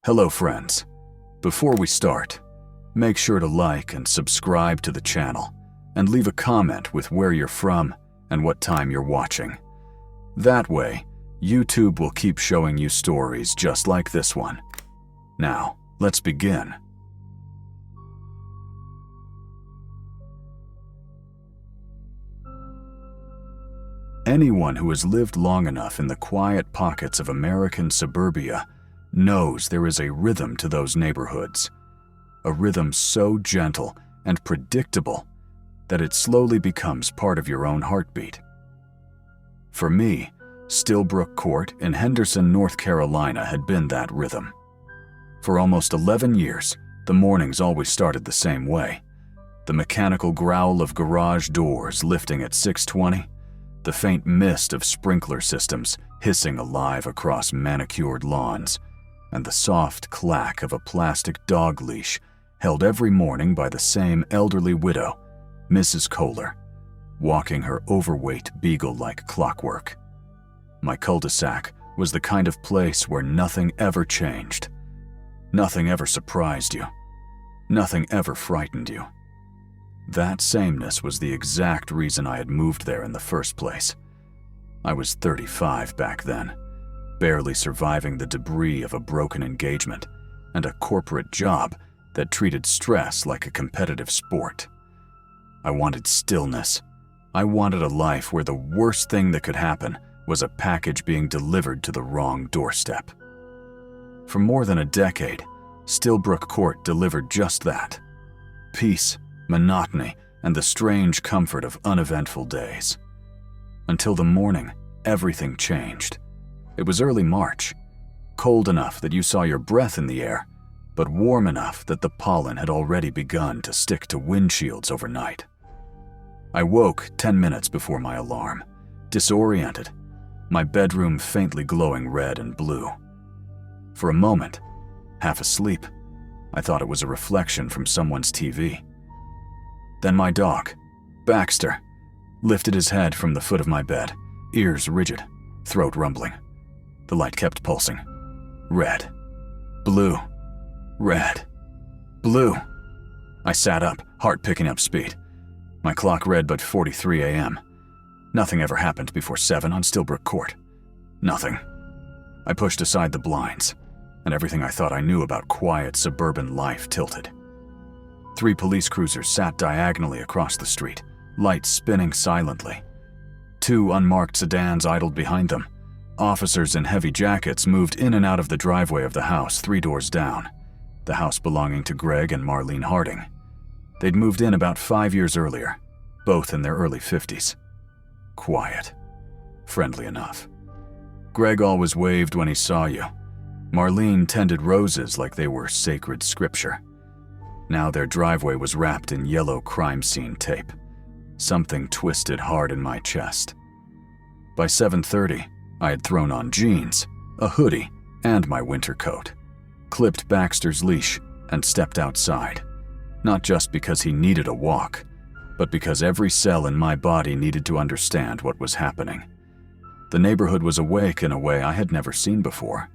Hello friends. Before we start, make sure to like and subscribe to the channel and leave a comment with where you're from and what time you're watching. That way, YouTube will keep showing you stories just like this one. Now, let's begin. Anyone who has lived long enough in the quiet pockets of American suburbia knows there is a rhythm to those neighborhoods. A rhythm so gentle and predictable that it slowly becomes part of your own heartbeat. For me, Stillbrook Court in Henderson, North Carolina had been that rhythm. For almost 11 years, the mornings always started the same way. The mechanical growl of garage doors lifting at 6:20, the faint mist of sprinkler systems hissing alive across manicured lawns, and the soft clack of a plastic dog leash held every morning by the same elderly widow, Mrs. Kohler, walking her overweight beagle like clockwork. My cul-de-sac was the kind of place where nothing ever changed. Nothing ever surprised you. Nothing ever frightened you. That sameness was the exact reason I had moved there in the first place. I was 35 back then, barely surviving the debris of a broken engagement and a corporate job that treated stress like a competitive sport. I wanted stillness. I wanted a life where the worst thing that could happen was a package being delivered to the wrong doorstep. For more than a decade, Stillbrook Court delivered just that. Peace, monotony, and the strange comfort of uneventful days. Until the morning, everything changed. It was early March, cold enough that you saw your breath in the air, but warm enough that the pollen had already begun to stick to windshields overnight. I woke 10 minutes before my alarm, disoriented, my bedroom faintly glowing red and blue. For a moment, half asleep, I thought it was a reflection from someone's TV. Then my dog, Baxter, lifted his head from the foot of my bed, ears rigid, throat rumbling. The light kept pulsing. Red. Blue. Red. Blue. I sat up, heart picking up speed. My clock read but 43 a.m. Nothing ever happened before 7 on Stillbrook Court. Nothing. I pushed aside the blinds, and everything I thought I knew about quiet suburban life tilted. 3 police cruisers sat diagonally across the street, lights spinning silently. 2 unmarked sedans idled behind them. Officers in heavy jackets moved in and out of the driveway of the house 3 doors down, the house belonging to Greg and Marlene Harding. They'd moved in about 5 years earlier, both in their early 50s. Quiet. Friendly enough. Greg always waved when he saw you. Marlene tended roses like they were sacred scripture. Now their driveway was wrapped in yellow crime scene tape. Something twisted hard in my chest. By 7:30, I had thrown on jeans, a hoodie, and my winter coat, clipped Baxter's leash, and stepped outside, not just because he needed a walk, but because every cell in my body needed to understand what was happening. The neighborhood was awake in a way I had never seen before.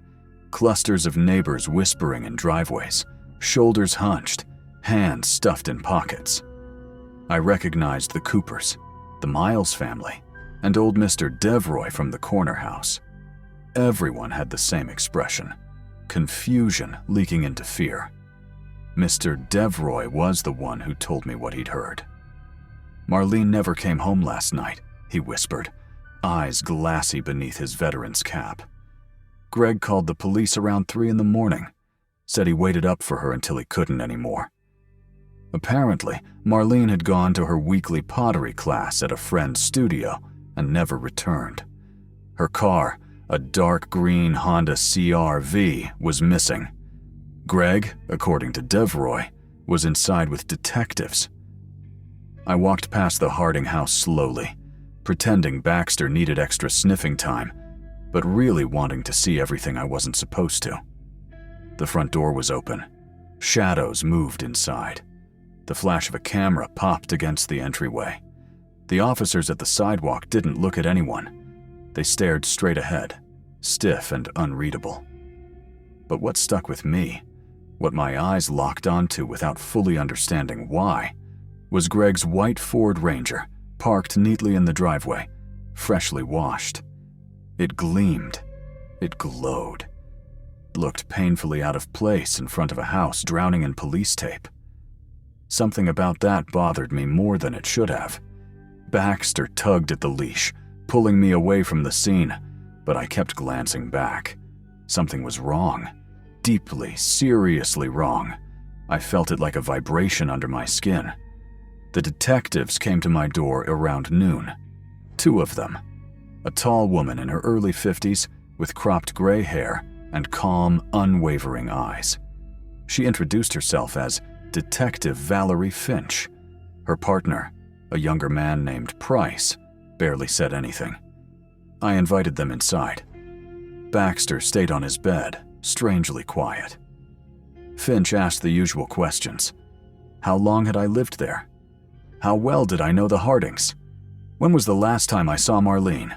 Clusters of neighbors whispering in driveways, shoulders hunched, hands stuffed in pockets. I recognized the Coopers, the Miles family, and old Mr. Devroy from the corner house. Everyone had the same expression, confusion leaking into fear. Mr. Devroy was the one who told me what he'd heard. Marlene never came home last night, he whispered, eyes glassy beneath his veteran's cap. Greg called the police around 3 in the morning, said he waited up for her until he couldn't anymore. Apparently, Marlene had gone to her weekly pottery class at a friend's studio and never returned. Her car, a dark green Honda CR-V, was missing. Greg, according to Devroy, was inside with detectives. I walked past the Harding house slowly, pretending Baxter needed extra sniffing time, but really wanting to see everything I wasn't supposed to. The front door was open. Shadows moved inside. The flash of a camera popped against the entryway. The officers at the sidewalk didn't look at anyone. They stared straight ahead, stiff and unreadable. But what stuck with me, what my eyes locked onto without fully understanding why, was Greg's white Ford Ranger, parked neatly in the driveway, freshly washed. It gleamed. It glowed. It looked painfully out of place in front of a house drowning in police tape. Something about that bothered me more than it should have. Baxter tugged at the leash, pulling me away from the scene, but I kept glancing back. Something was wrong. Deeply, seriously wrong. I felt it like a vibration under my skin. The detectives came to my door around noon. 2 of them. A tall woman in her early 50s with cropped gray hair and calm, unwavering eyes. She introduced herself as Detective Valerie Finch. Her partner, a younger man named Price, barely said anything. I invited them inside. Baxter stayed on his bed, strangely quiet. Finch asked the usual questions. How long had I lived there? How well did I know the Hardings? When was the last time I saw Marlene?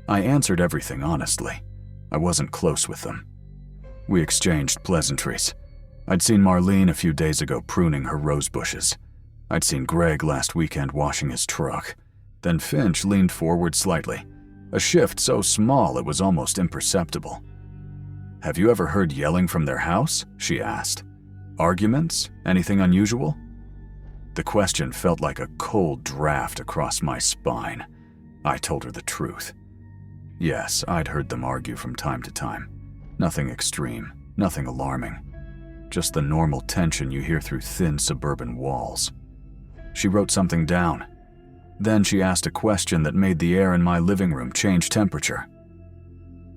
I answered everything honestly. I wasn't close with them. We exchanged pleasantries. I'd seen Marlene a few days ago pruning her rose bushes. I'd seen Greg last weekend washing his truck. Then Finch leaned forward slightly, a shift so small it was almost imperceptible. Have you ever heard yelling from their house? She asked. Arguments? Anything unusual? The question felt like a cold draft across my spine. I told her the truth. Yes, I'd heard them argue from time to time. Nothing extreme, nothing alarming. Just the normal tension you hear through thin suburban walls. She wrote something down. Then she asked a question that made the air in my living room change temperature.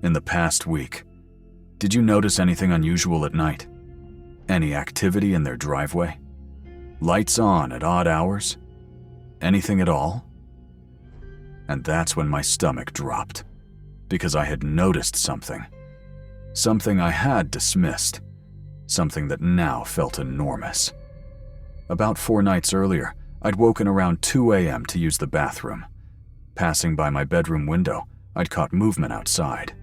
In the past week, did you notice anything unusual at night? Any activity in their driveway? Lights on at odd hours? Anything at all? And that's when my stomach dropped, because I had noticed something. Something I had dismissed. Something that now felt enormous. About 4 nights earlier, I'd woken around 2 a.m. to use the bathroom. Passing by my bedroom window, I'd caught movement outside.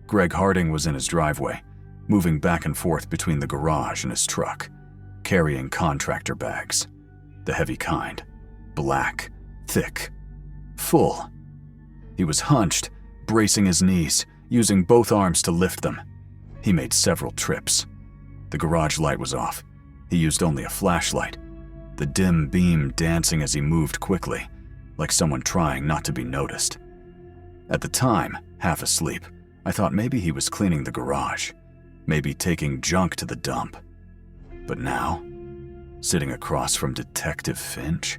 Greg Harding was in his driveway, moving back and forth between the garage and his truck, carrying contractor bags. The heavy kind. Black, thick, full. He was hunched, bracing his knees, using both arms to lift them. He made several trips. The garage light was off. He used only a flashlight, the dim beam dancing as he moved quickly, like someone trying not to be noticed. At the time, half asleep, I thought maybe he was cleaning the garage, maybe taking junk to the dump. But now, sitting across from Detective Finch,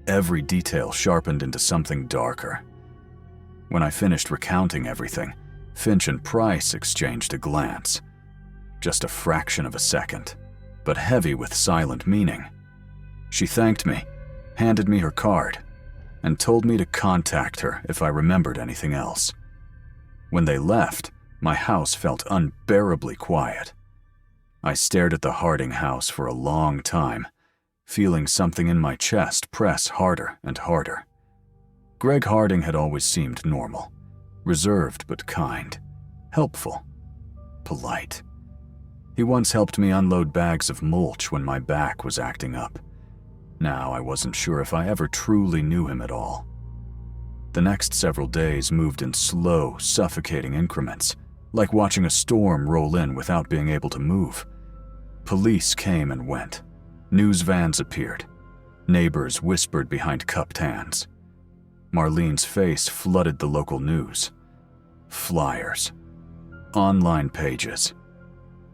every detail sharpened into something darker. When I finished recounting everything, Finch and Price exchanged a glance. Just a fraction of a second, but heavy with silent meaning. She thanked me, handed me her card, and told me to contact her if I remembered anything else. When they left, my house felt unbearably quiet. I stared at the Harding house for a long time, feeling something in my chest press harder and harder. Greg Harding had always seemed normal, reserved but kind, helpful, polite. He once helped me unload bags of mulch when my back was acting up. Now I wasn't sure if I ever truly knew him at all. The next several days moved in slow, suffocating increments, like watching a storm roll in without being able to move. Police came and went. News vans appeared. Neighbors whispered behind cupped hands. Marlene's face flooded the local news. Flyers. Online pages.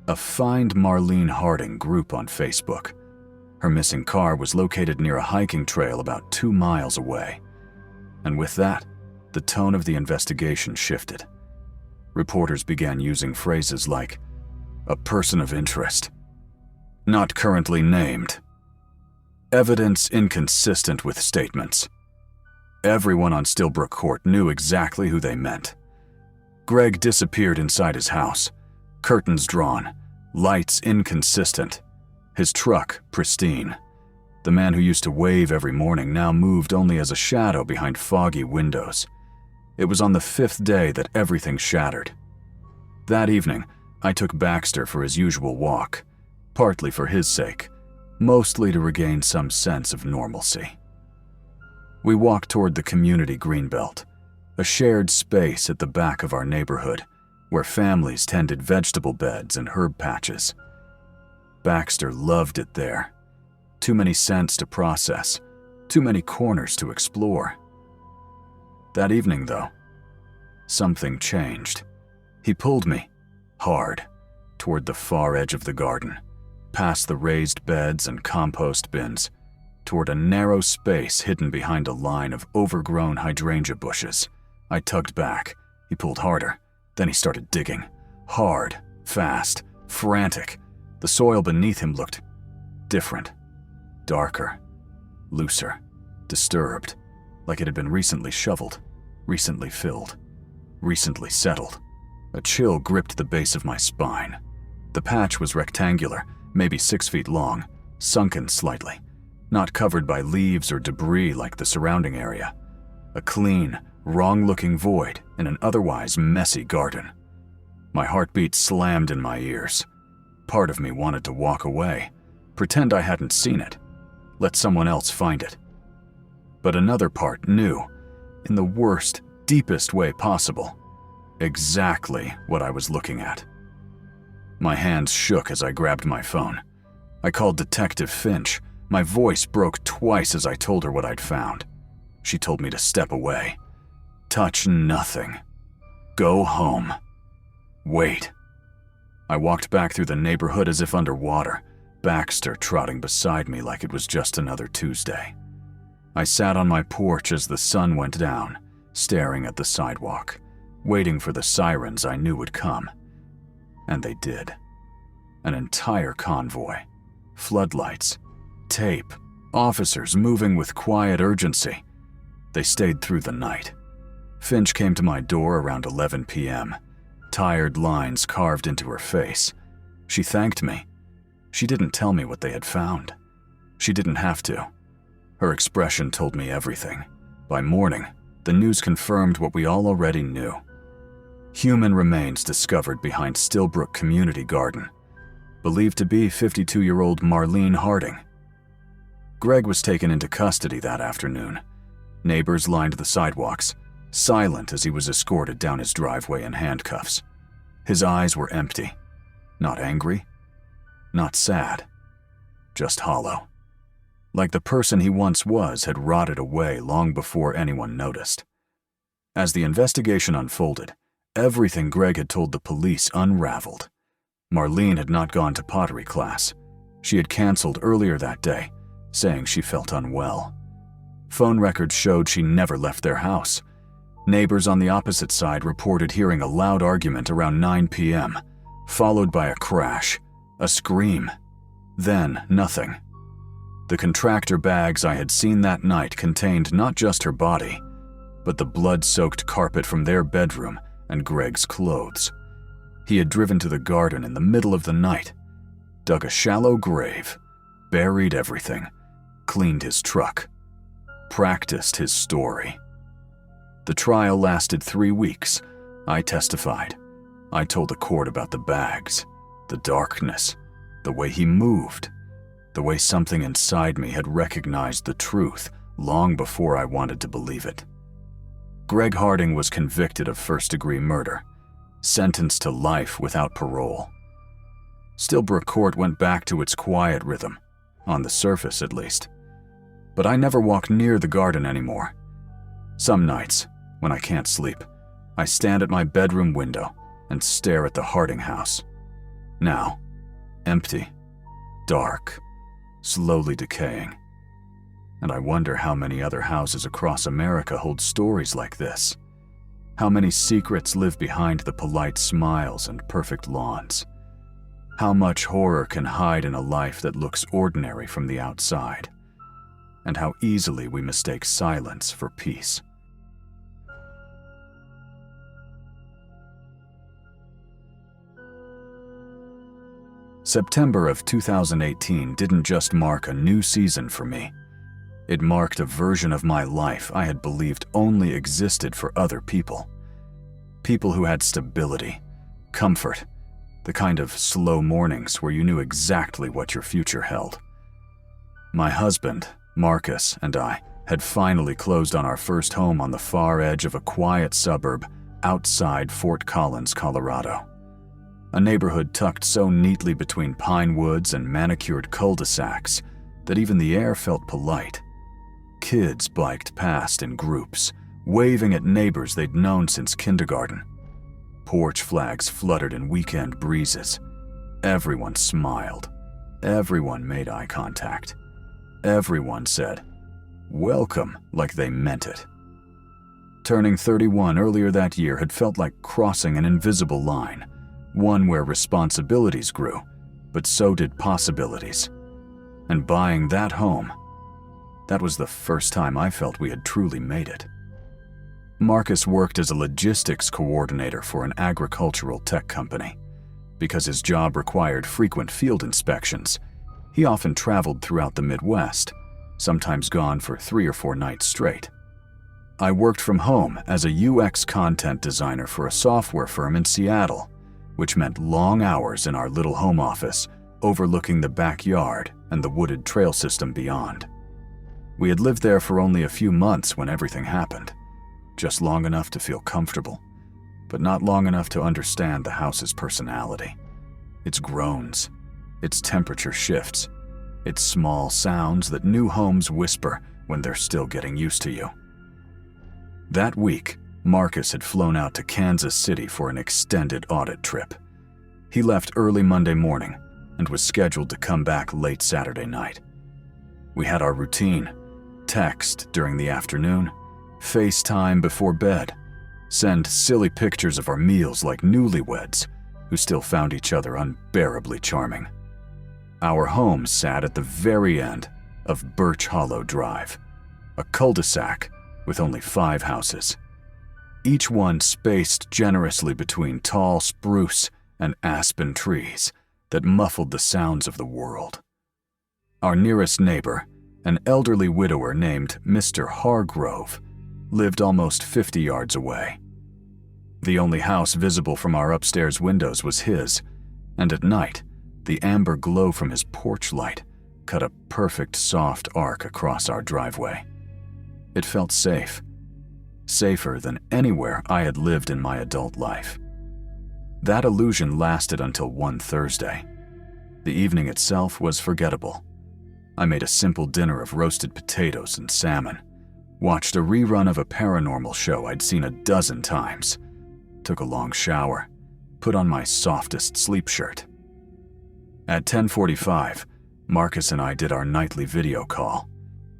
A Find Marlene Harding group on Facebook. Her missing car was located near a hiking trail about 2 miles away. And with that, the tone of the investigation shifted. Reporters began using phrases like, "a person of interest," "not currently named," "evidence inconsistent with statements." Everyone on Stillbrook Court knew exactly who they meant. Greg disappeared inside his house, curtains drawn, lights inconsistent, his truck pristine. The man who used to wave every morning now moved only as a shadow behind foggy windows. It was on the 5th day that everything shattered. That evening, I took Baxter for his usual walk, partly for his sake, mostly to regain some sense of normalcy. We walked toward the community greenbelt, a shared space at the back of our neighborhood where families tended vegetable beds and herb patches. Baxter loved it there. Too many scents to process, too many corners to explore. That evening, though, something changed. He pulled me, hard, toward the far edge of the garden, past the raised beds and compost bins, toward a narrow space hidden behind a line of overgrown hydrangea bushes. I tugged back. He pulled harder. Then he started digging. Hard, fast, frantic. The soil beneath him looked different. Darker, looser, disturbed, like it had been recently shoveled, recently filled, recently settled. A chill gripped the base of my spine. The patch was rectangular, maybe 6 feet long, sunken slightly, not covered by leaves or debris like the surrounding area. A clean, wrong-looking void in an otherwise messy garden. My heartbeat slammed in my ears. Part of me wanted to walk away, pretend I hadn't seen it, let someone else find it. But another part knew, in the worst, deepest way possible, exactly what I was looking at. My hands shook as I grabbed my phone. I called Detective Finch. My voice broke twice as I told her what I'd found. She told me to step away. Touch nothing. Go home. Wait. I walked back through the neighborhood as if underwater, Baxter trotting beside me like it was just another Tuesday. I sat on my porch as the sun went down, staring at the sidewalk, waiting for the sirens I knew would come. And they did. An entire convoy. Floodlights. Tape. Officers moving with quiet urgency. They stayed through the night. Finch came to my door around 11 p.m., tired lines carved into her face. She thanked me. She didn't tell me what they had found. She didn't have to. Her expression told me everything. By morning, the news confirmed what we all already knew. Human remains discovered behind Stillbrook Community Garden, believed to be 52-year-old Marlene Harding. Greg was taken into custody that afternoon. Neighbors lined the sidewalks, silent as he was escorted down his driveway in handcuffs. His eyes were empty. Not angry, not sad, just hollow. Like the person he once was had rotted away long before anyone noticed. As the investigation unfolded, everything Greg had told the police unraveled. Marlene had not gone to pottery class. She had canceled earlier that day, saying she felt unwell. Phone records showed she never left their house. Neighbors on the opposite side reported hearing a loud argument around 9 p.m., followed by a crash, a scream. Then nothing. The contractor bags I had seen that night contained not just her body, but the blood-soaked carpet from their bedroom and Greg's clothes. He had driven to the garden in the middle of the night, dug a shallow grave, buried everything, cleaned his truck, practiced his story. The trial lasted 3 weeks. I testified. I told the court about the bags, the darkness, the way he moved, the way something inside me had recognized the truth long before I wanted to believe it. Greg Harding was convicted of first-degree murder, sentenced to life without parole. Stillbrook Court went back to its quiet rhythm, on the surface at least. But I never walk near the garden anymore. Some nights, when I can't sleep, I stand at my bedroom window and stare at the Harding house. Now, empty, dark, slowly decaying. And I wonder how many other houses across America hold stories like this. How many secrets live behind the polite smiles and perfect lawns. How much horror can hide in a life that looks ordinary from the outside. And how easily we mistake silence for peace. September of 2018 didn't just mark a new season for me. It marked a version of my life I had believed only existed for other people. People who had stability, comfort, the kind of slow mornings where you knew exactly what your future held. My husband, Marcus, and I had finally closed on our first home on the far edge of a quiet suburb outside Fort Collins, Colorado. A neighborhood tucked so neatly between pine woods and manicured cul-de-sacs that even the air felt polite. Kids biked past in groups, waving at neighbors they'd known since kindergarten. Porch flags fluttered in weekend breezes. Everyone smiled. Everyone made eye contact. Everyone said, "Welcome," like they meant it. Turning 31 earlier that year had felt like crossing an invisible line, one where responsibilities grew, but so did possibilities. And buying that home, that was the first time I felt we had truly made it. Marcus worked as a logistics coordinator for an agricultural tech company. Because his job required frequent field inspections, he often traveled throughout the Midwest, sometimes gone for 3 or 4 nights straight. I worked from home as a UX content designer for a software firm in Seattle, which meant long hours in our little home office overlooking the backyard and the wooded trail system beyond. We had lived there for only a few months when everything happened, just long enough to feel comfortable, but not long enough to understand the house's personality, its groans, its temperature shifts, its small sounds that new homes whisper when they're still getting used to you. That week, Marcus had flown out to Kansas City for an extended audit trip. He left early Monday morning and was scheduled to come back late Saturday night. We had our routine: text during the afternoon, FaceTime before bed, send silly pictures of our meals like newlyweds who still found each other unbearably charming. Our home sat at the very end of Birch Hollow Drive, a cul-de-sac with only 5 houses, each one spaced generously between tall spruce and aspen trees that muffled the sounds of the world. Our nearest neighbor, an elderly widower named Mr. Hargrove, lived almost 50 yards away. The only house visible from our upstairs windows was his, and at night, the amber glow from his porch light cut a perfect soft arc across our driveway. It felt safe, safer than anywhere I had lived in my adult life. That illusion lasted until one Thursday. The evening itself was forgettable. I made a simple dinner of roasted potatoes and salmon, watched a rerun of a paranormal show I'd seen a dozen times, took a long shower, put on my softest sleep shirt. At 10:45, Marcus and I did our nightly video call.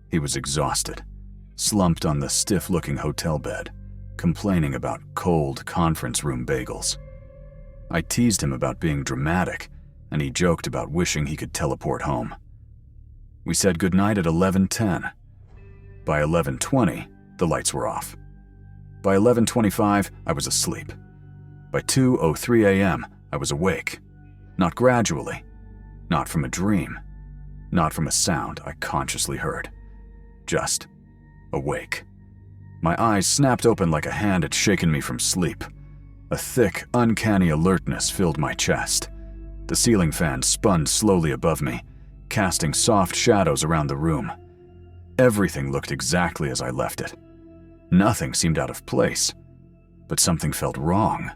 He was exhausted, slumped on the stiff-looking hotel bed, complaining about cold conference room bagels. I teased him about being dramatic, and he joked about wishing he could teleport home. We said goodnight at 11:10. By 11:20, the lights were off. By 11:25, I was asleep. By 2:03 a.m., I was awake. Not gradually, not from a dream, not from a sound I consciously heard. Just awake. My eyes snapped open like a hand had shaken me from sleep. A thick, uncanny alertness filled my chest. The ceiling fan spun slowly above me, casting soft shadows around the room. Everything looked exactly as I left it. Nothing seemed out of place, but something felt wrong.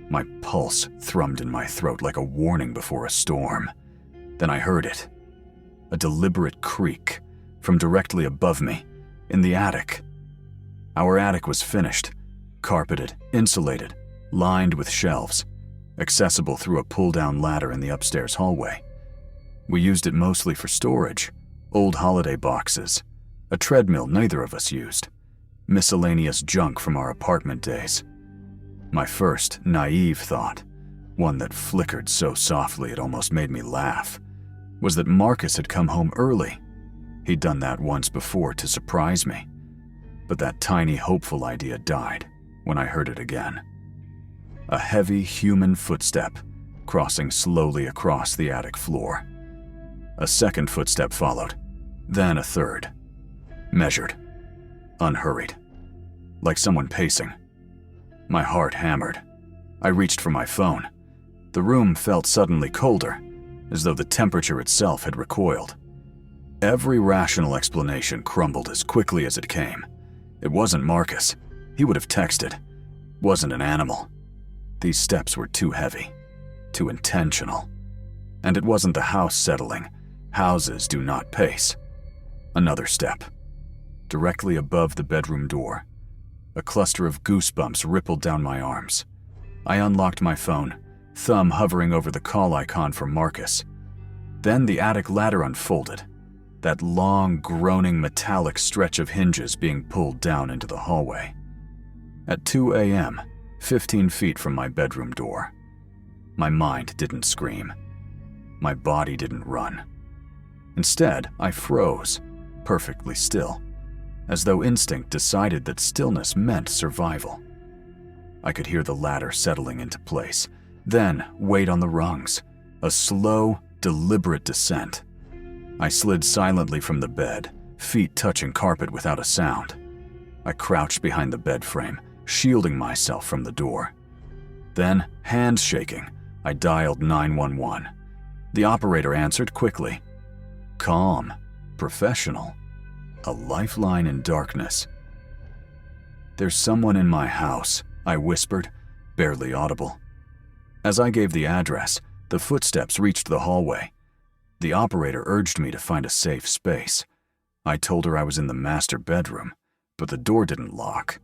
My pulse thrummed in my throat like a warning before a storm. Then I heard it. A deliberate creak from directly above me, in the attic. Our attic was finished, carpeted, insulated, lined with shelves, accessible through a pull-down ladder in the upstairs hallway. We used it mostly for storage, old holiday boxes, a treadmill neither of us used, miscellaneous junk from our apartment days. My first naive thought, one that flickered so softly it almost made me laugh, was that Marcus had come home early. He'd done that once before to surprise me, but that tiny hopeful idea died when I heard it again. A heavy human footstep crossing slowly across the attic floor. A second footstep followed, then a third. Measured, unhurried, like someone pacing. My heart hammered. I reached for my phone. The room felt suddenly colder, as though the temperature itself had recoiled. Every rational explanation crumbled as quickly as it came. It wasn't Marcus. He would have texted. Wasn't an animal. These steps were too heavy, too intentional. And it wasn't the house settling. Houses do not pace. Another step. Directly above the bedroom door. A cluster of goosebumps rippled down my arms. I unlocked my phone, thumb hovering over the call icon for Marcus. Then the attic ladder unfolded, that long, groaning metallic stretch of hinges being pulled down into the hallway. At 2 a.m., 15 feet from my bedroom door. My mind didn't scream. My body didn't run. Instead, I froze, perfectly still, as though instinct decided that stillness meant survival. I could hear the ladder settling into place, then weight on the rungs, a slow, deliberate descent. I slid silently from the bed, feet touching carpet without a sound. I crouched behind the bed frame, shielding myself from the door. Then, hands shaking, I dialed 911. The operator answered quickly. Calm, professional, a lifeline in darkness. "There's someone in my house," I whispered, barely audible. As I gave the address, the footsteps reached the hallway. The operator urged me to find a safe space. I told her I was in the master bedroom, but the door didn't lock.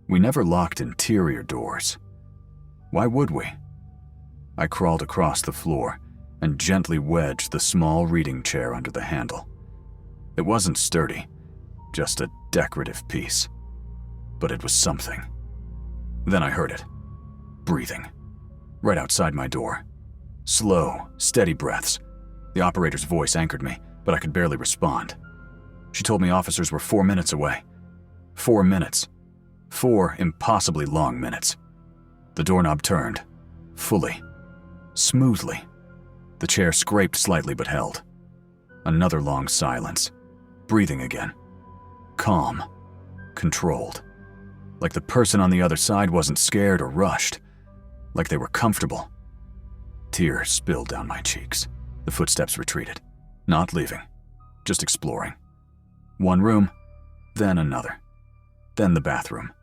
We never locked interior doors. Why would we? I crawled across the floor and gently wedged the small reading chair under the handle. It wasn't sturdy, just a decorative piece. But it was something. Then I heard it. Breathing. Right outside my door. Slow, steady breaths. The operator's voice anchored me, but I could barely respond. She told me officers were 4 minutes away. 4 minutes. 4 impossibly long minutes. The doorknob turned. Fully. Smoothly. The chair scraped slightly but held. Another long silence. Breathing again. Calm. Controlled. Like the person on the other side wasn't scared or rushed. Like they were comfortable. Tears spilled down my cheeks. The footsteps retreated. Not leaving. Just exploring. One room, then another. Then the bathroom.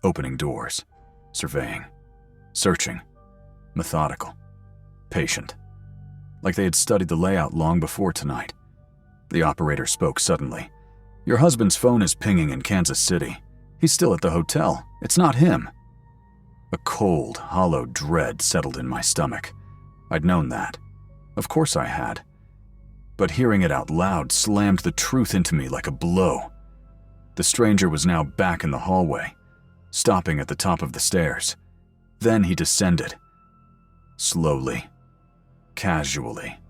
Opening doors. Surveying. Searching. Methodical. Patient. Like they had studied the layout long before tonight. The operator spoke suddenly. "Your husband's phone is pinging in Kansas City. He's still at the hotel. It's not him." A cold, hollow dread settled in my stomach. I'd known that. Of course I had. But hearing it out loud slammed the truth into me like a blow. The stranger was now back in the hallway, stopping at the top of the stairs. Then he descended. Slowly. Casually.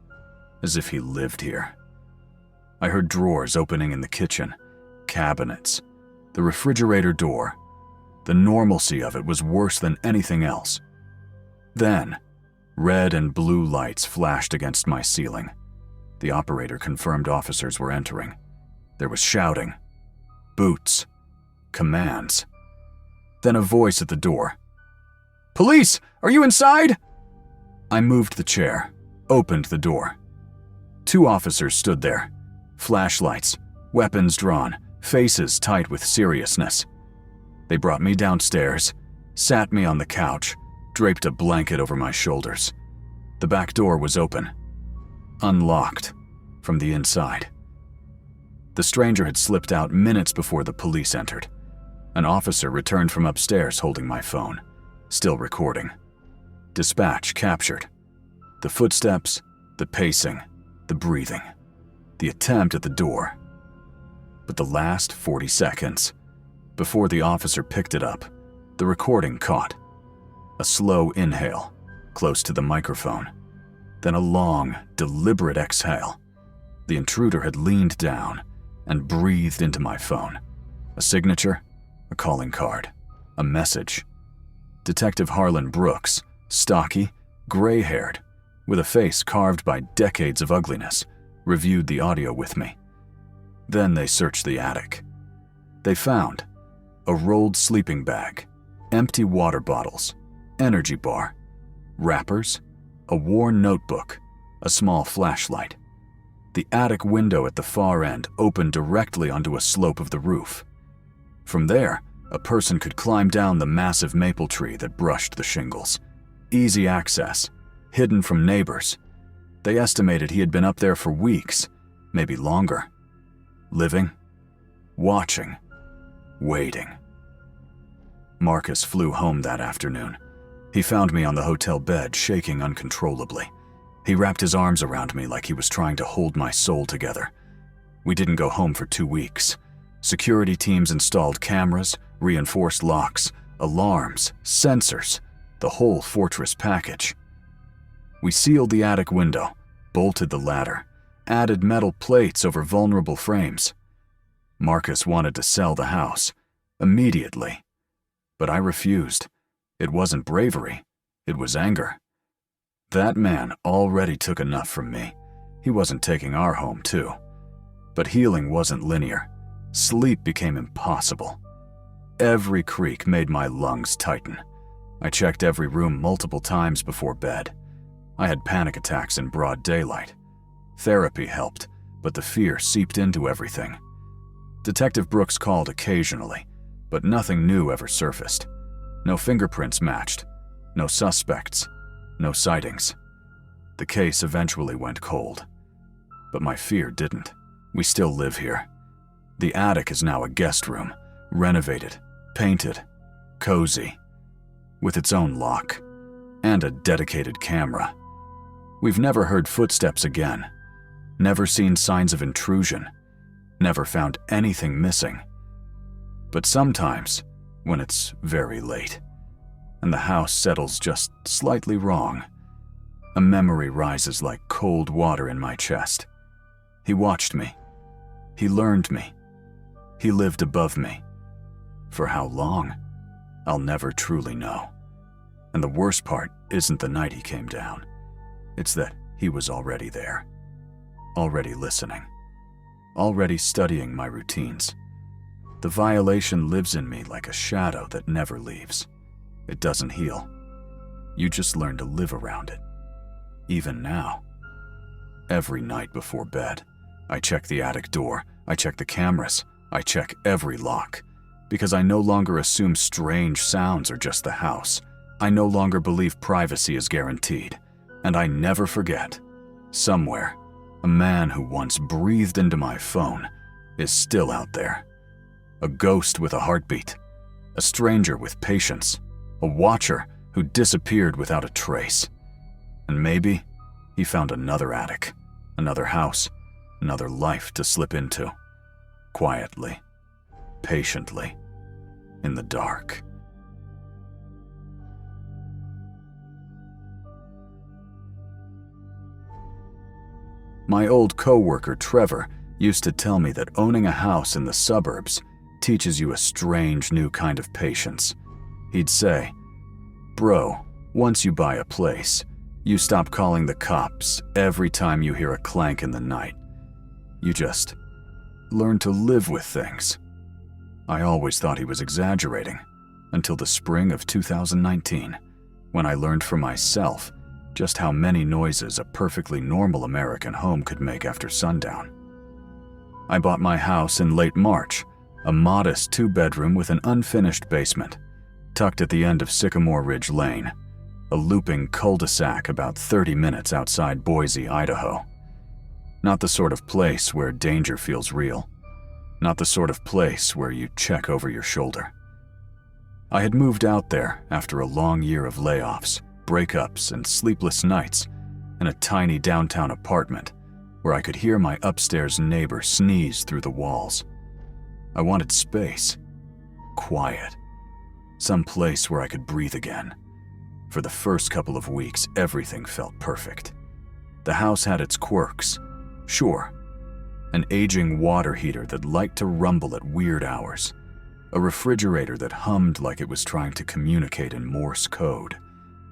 As if he lived here. I heard drawers opening in the kitchen, cabinets, the refrigerator door. The normalcy of it was worse than anything else. Then, red and blue lights flashed against my ceiling. The operator confirmed officers were entering. There was shouting, boots, commands. Then a voice at the door. "Police! Are you inside?" I moved the chair, opened the door. 2 officers stood there, flashlights, weapons drawn, faces tight with seriousness. They brought me downstairs, sat me on the couch, draped a blanket over my shoulders. The back door was open. Unlocked. From the inside. The stranger had slipped out minutes before the police entered. An officer returned from upstairs holding my phone, still recording. Dispatch captured. The footsteps, the pacing, the breathing, the attempt at the door. But the last 40 seconds, before the officer picked it up, the recording caught. A slow inhale, close to the microphone. Then a long, deliberate exhale. The intruder had leaned down and breathed into my phone. A signature, a calling card, a message. Detective Harlan Brooks, stocky, gray-haired, with a face carved by decades of ugliness, reviewed the audio with me. Then they searched the attic. They found a rolled sleeping bag, empty water bottles, energy bar, wrappers, a worn notebook, a small flashlight. The attic window at the far end opened directly onto a slope of the roof. From there, a person could climb down the massive maple tree that brushed the shingles. Easy access, hidden from neighbors. They estimated he had been up there for weeks, maybe longer. Living, watching, waiting. Marcus flew home that afternoon. He found me on the hotel bed, shaking uncontrollably. He wrapped his arms around me like he was trying to hold my soul together. We didn't go home for 2 weeks. Security teams installed cameras, reinforced locks, alarms, sensors, the whole fortress package. We sealed the attic window, bolted the ladder, added metal plates over vulnerable frames. Marcus wanted to sell the house, immediately. But I refused. It wasn't bravery, it was anger. That man already took enough from me. He wasn't taking our home, too. But healing wasn't linear. Sleep became impossible. Every creak made my lungs tighten. I checked every room multiple times before bed. I had panic attacks in broad daylight. Therapy helped, but the fear seeped into everything. Detective Brooks called occasionally, but nothing new ever surfaced. No fingerprints matched, no suspects, no sightings. The case eventually went cold. But my fear didn't. We still live here. The attic is now a guest room, renovated, painted, cozy, with its own lock, and a dedicated camera. We've never heard footsteps again, never seen signs of intrusion, never found anything missing. But sometimes, when it's very late, and the house settles just slightly wrong, a memory rises like cold water in my chest. He watched me. He learned me. He lived above me. For how long? I'll never truly know. And the worst part isn't the night he came down. It's that he was already there. Already listening. Already studying my routines. The violation lives in me like a shadow that never leaves. It doesn't heal. You just learn to live around it. Even now. Every night before bed, I check the attic door, I check the cameras, I check every lock. Because I no longer assume strange sounds are just the house. I no longer believe privacy is guaranteed. And I never forget, somewhere, a man who once breathed into my phone is still out there. A ghost with a heartbeat. A stranger with patience. A watcher who disappeared without a trace. And maybe he found another attic, another house, another life to slip into. Quietly, patiently, in the dark. My old coworker Trevor used to tell me that owning a house in the suburbs teaches you a strange new kind of patience. He'd say, "Bro, once you buy a place, you stop calling the cops every time you hear a clank in the night. You just learn to live with things." I always thought he was exaggerating, until the spring of 2019, when I learned for myself just how many noises a perfectly normal American home could make after sundown. I bought my house in late March, a modest 2-bedroom with an unfinished basement, tucked at the end of Sycamore Ridge Lane, a looping cul-de-sac about 30 minutes outside Boise, Idaho. Not the sort of place where danger feels real. Not the sort of place where you check over your shoulder. I had moved out there after a long year of layoffs, breakups, and sleepless nights in a tiny downtown apartment where I could hear my upstairs neighbor sneeze through the walls. I wanted space, quiet, some place where I could breathe again. For the first couple of weeks, everything felt perfect. The house had its quirks, sure. An aging water heater that liked to rumble at weird hours. A refrigerator that hummed like it was trying to communicate in Morse code.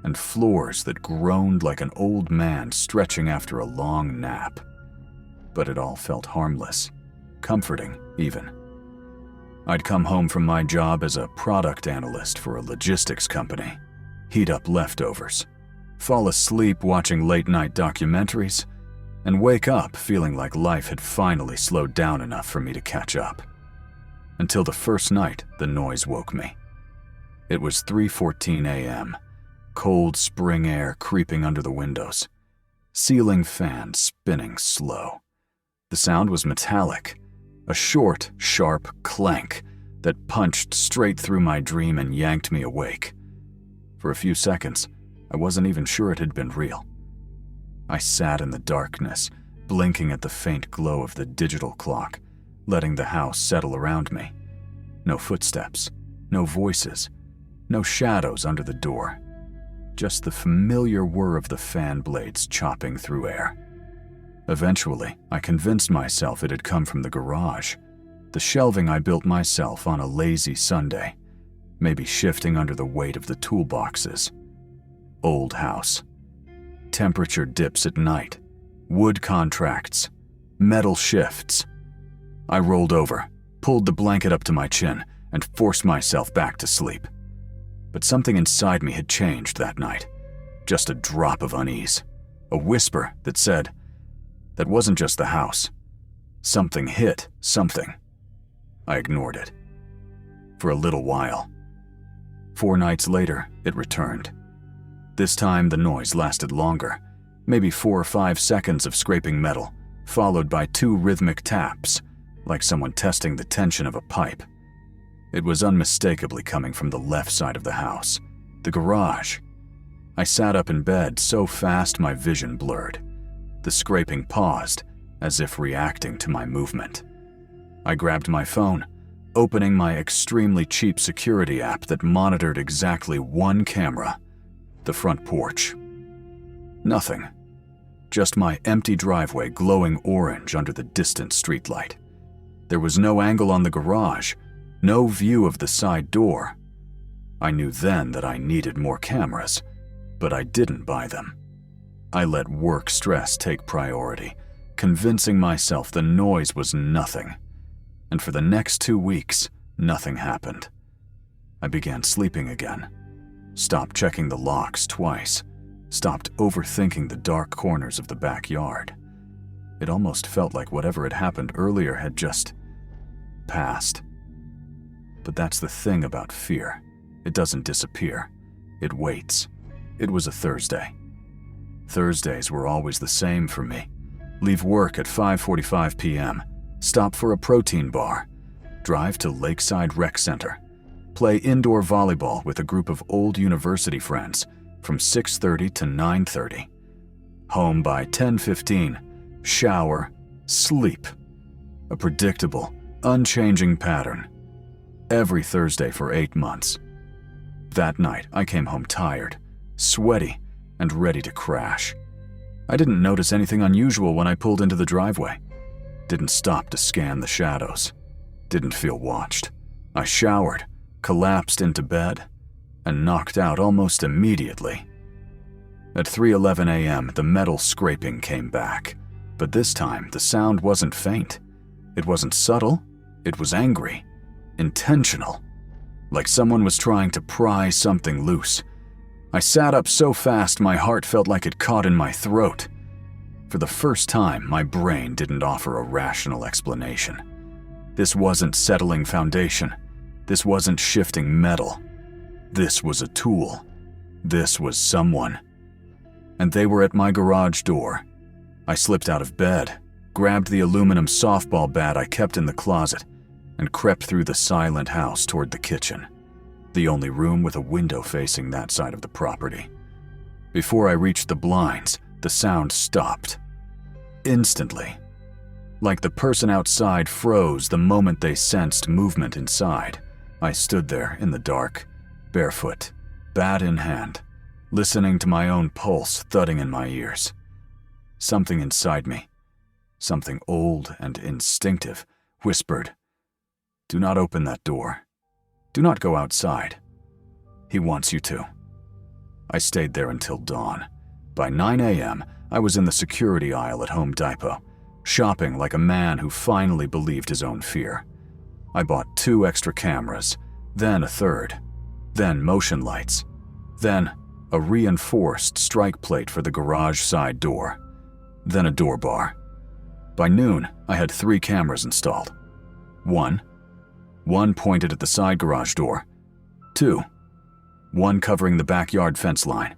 And floors that groaned like an old man stretching after a long nap. But it all felt harmless, comforting even. I'd come home from my job as a product analyst for a logistics company, heat up leftovers, fall asleep watching late-night documentaries, and wake up feeling like life had finally slowed down enough for me to catch up. Until the first night the noise woke me. It was 3:14 a.m., cold spring air creeping under the windows, ceiling fan spinning slow. The sound was metallic, a short, sharp clank that punched straight through my dream and yanked me awake. For a few seconds, I wasn't even sure it had been real. I sat in the darkness, blinking at the faint glow of the digital clock, letting the house settle around me. No footsteps, no voices, no shadows under the door. Just the familiar whir of the fan blades chopping through air. Eventually, I convinced myself it had come from the garage, the shelving I built myself on a lazy Sunday, maybe shifting under the weight of the toolboxes. Old house. Temperature dips at night, wood contracts, metal shifts. I rolled over, pulled the blanket up to my chin, and forced myself back to sleep. But something inside me had changed that night. Just a drop of unease. A whisper that said, that wasn't just the house. Something hit something. I ignored it. For a little while. 4 nights later, it returned. This time the noise lasted longer, maybe 4 or 5 seconds of scraping metal, followed by 2 rhythmic taps, like someone testing the tension of a pipe. It was unmistakably coming from the left side of the house, the garage. I sat up in bed so fast my vision blurred. The scraping paused, as if reacting to my movement. I grabbed my phone, opening my extremely cheap security app that monitored exactly 1 camera, the front porch. Nothing. Just my empty driveway glowing orange under the distant streetlight. There was no angle on the garage, no view of the side door. I knew then that I needed more cameras, but I didn't buy them. I let work stress take priority, convincing myself the noise was nothing. And for the next 2 weeks, nothing happened. I began sleeping again. Stopped checking the locks twice. Stopped overthinking the dark corners of the backyard. It almost felt like whatever had happened earlier had just passed. But that's the thing about fear. It doesn't disappear. It waits. It was a Thursday. Thursdays were always the same for me. Leave work at 5:45 p.m., stop for a protein bar, drive to Lakeside Rec Center, play indoor volleyball with a group of old university friends from 6:30 to 9:30. Home by 10:15, shower, sleep. A predictable, unchanging pattern. Every Thursday for 8 months. That night, I came home tired, sweaty, and ready to crash. I didn't notice anything unusual when I pulled into the driveway. Didn't stop to scan the shadows. Didn't feel watched. I showered, collapsed into bed, and knocked out almost immediately. At 3:11 a.m., the metal scraping came back, but this time the sound wasn't faint. It wasn't subtle. It was angry, intentional, like someone was trying to pry something loose. I sat up so fast my heart felt like it caught in my throat. For the first time, my brain didn't offer a rational explanation. This wasn't settling foundation. This wasn't shifting metal. This was a tool. This was someone. And they were at my garage door. I slipped out of bed, grabbed the aluminum softball bat I kept in the closet, and crept through the silent house toward the kitchen, the only room with a window facing that side of the property. Before I reached the blinds, the sound stopped. Instantly. Like the person outside froze the moment they sensed movement inside. I stood there in the dark, barefoot, bat in hand, listening to my own pulse thudding in my ears. Something inside me, something old and instinctive, whispered, "Do not open that door. Do not go outside. He wants you to." I stayed there until dawn. By 9 a.m., I was in the security aisle at Home Depot, shopping like a man who finally believed his own fear. I bought 2 extra cameras, then a third, then motion lights, then a reinforced strike plate for the garage side door, then a door bar. By noon, I had 3 cameras installed. One pointed at the side garage door. 2, one covering the backyard fence line.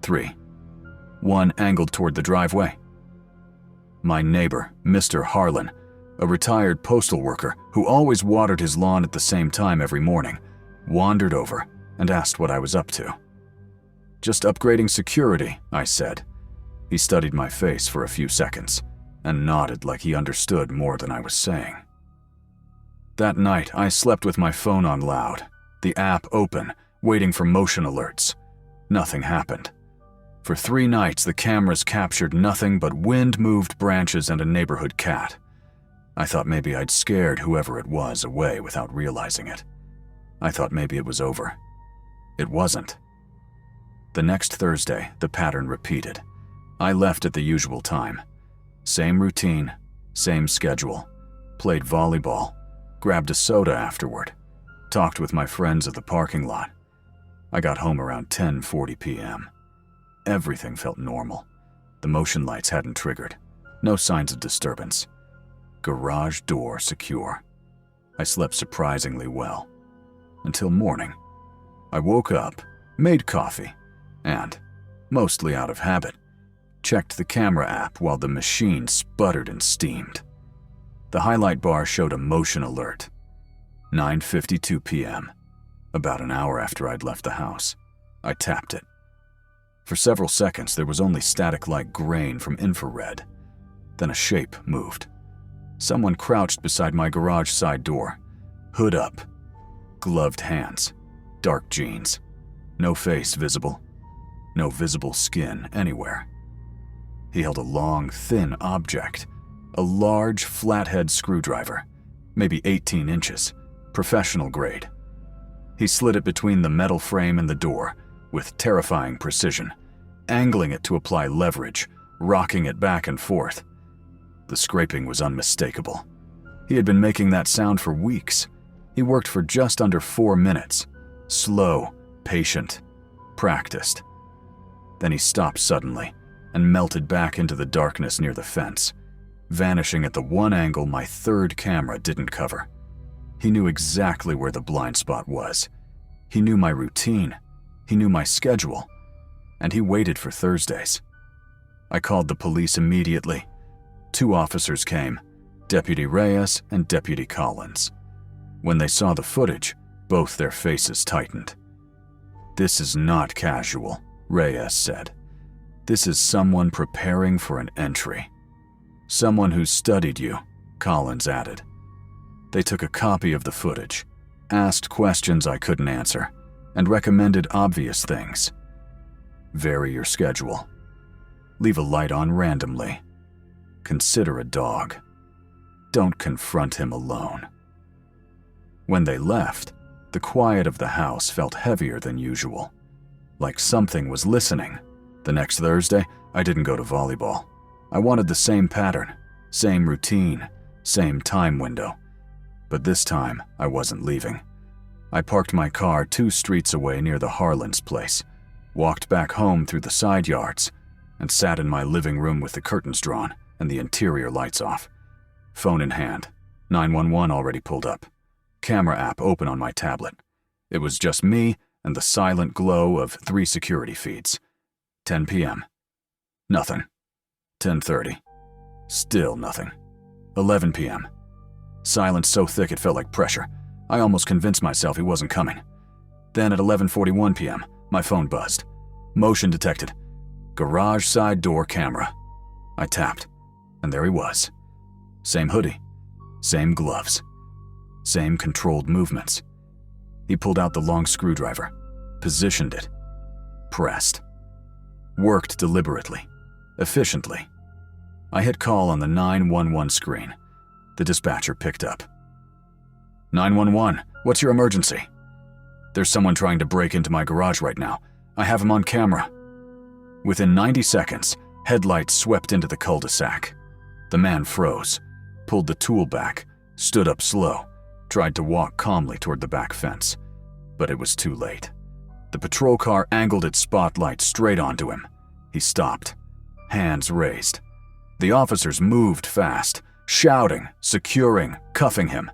3, one angled toward the driveway. My neighbor, Mr. Harlan, a retired postal worker who always watered his lawn at the same time every morning, wandered over and asked what I was up to. "Just upgrading security," I said. He studied my face for a few seconds and nodded like he understood more than I was saying. That night, I slept with my phone on loud, the app open, waiting for motion alerts. Nothing happened. For 3 nights, the cameras captured nothing but wind-moved branches and a neighborhood cat. I thought maybe I'd scared whoever it was away without realizing it. I thought maybe it was over. It wasn't. The next Thursday, the pattern repeated. I left at the usual time. Same routine, same schedule. Played volleyball, grabbed a soda afterward, talked with my friends at the parking lot. I got home around 10:40 p.m. Everything felt normal. The motion lights hadn't triggered. No signs of disturbance. Garage door secure. I slept surprisingly well. Until morning. I woke up, made coffee, and, mostly out of habit, checked the camera app while the machine sputtered and steamed. The highlight bar showed a motion alert. 9:52 p.m., about an hour after I'd left the house. I tapped it. For several seconds, there was only static-like grain from infrared. Then a shape moved. Someone crouched beside my garage side door, hood up, gloved hands, dark jeans, no face visible, no visible skin anywhere. He held a long, thin object, a large, flathead screwdriver, maybe 18 inches, professional grade. He slid it between the metal frame and the door with terrifying precision, angling it to apply leverage, rocking it back and forth. The scraping was unmistakable. He had been making that sound for weeks. He worked for just under 4 minutes. Slow, patient, practiced. Then he stopped suddenly and melted back into the darkness near the fence, vanishing at the one angle my 3rd camera didn't cover. He knew exactly where the blind spot was. He knew my routine. He knew my schedule. And he waited for Thursdays. I called the police immediately. 2 officers came, Deputy Reyes and Deputy Collins. When they saw the footage, both their faces tightened. "This is not casual," Reyes said. "This is someone preparing for an entry. Someone who studied you," Collins added. They took a copy of the footage, asked questions I couldn't answer, and recommended obvious things. Vary your schedule. Leave a light on randomly. Consider a dog. Don't confront him alone. When they left, the quiet of the house felt heavier than usual, like something was listening. The next Thursday, I didn't go to volleyball. I wanted the same pattern, same routine, same time window. But this time, I wasn't leaving. I parked my car 2 streets away near the Harlan's place, walked back home through the side yards, and sat in my living room with the curtains drawn and the interior lights off. Phone in hand, 911 already pulled up, camera app open on my tablet. It was just me and the silent glow of 3 security feeds. 10 p.m. Nothing. 10:30. Still nothing. 11 p.m. Silence so thick it felt like pressure. I almost convinced myself he wasn't coming. Then at 11:41 p.m., my phone buzzed. Motion detected. Garage side door camera. I tapped, and there he was. Same hoodie, same gloves, same controlled movements. He pulled out the long screwdriver, positioned it, pressed. Worked deliberately, efficiently. I hit call on the 911 screen. The dispatcher picked up. 911, what's your emergency? There's someone trying to break into my garage right now. I have him on camera. Within 90 seconds, headlights swept into the cul-de-sac. The man froze, pulled the tool back, stood up slow, tried to walk calmly toward the back fence. But it was too late. The patrol car angled its spotlight straight onto him. He stopped, hands raised. The officers moved fast, shouting, securing, cuffing him.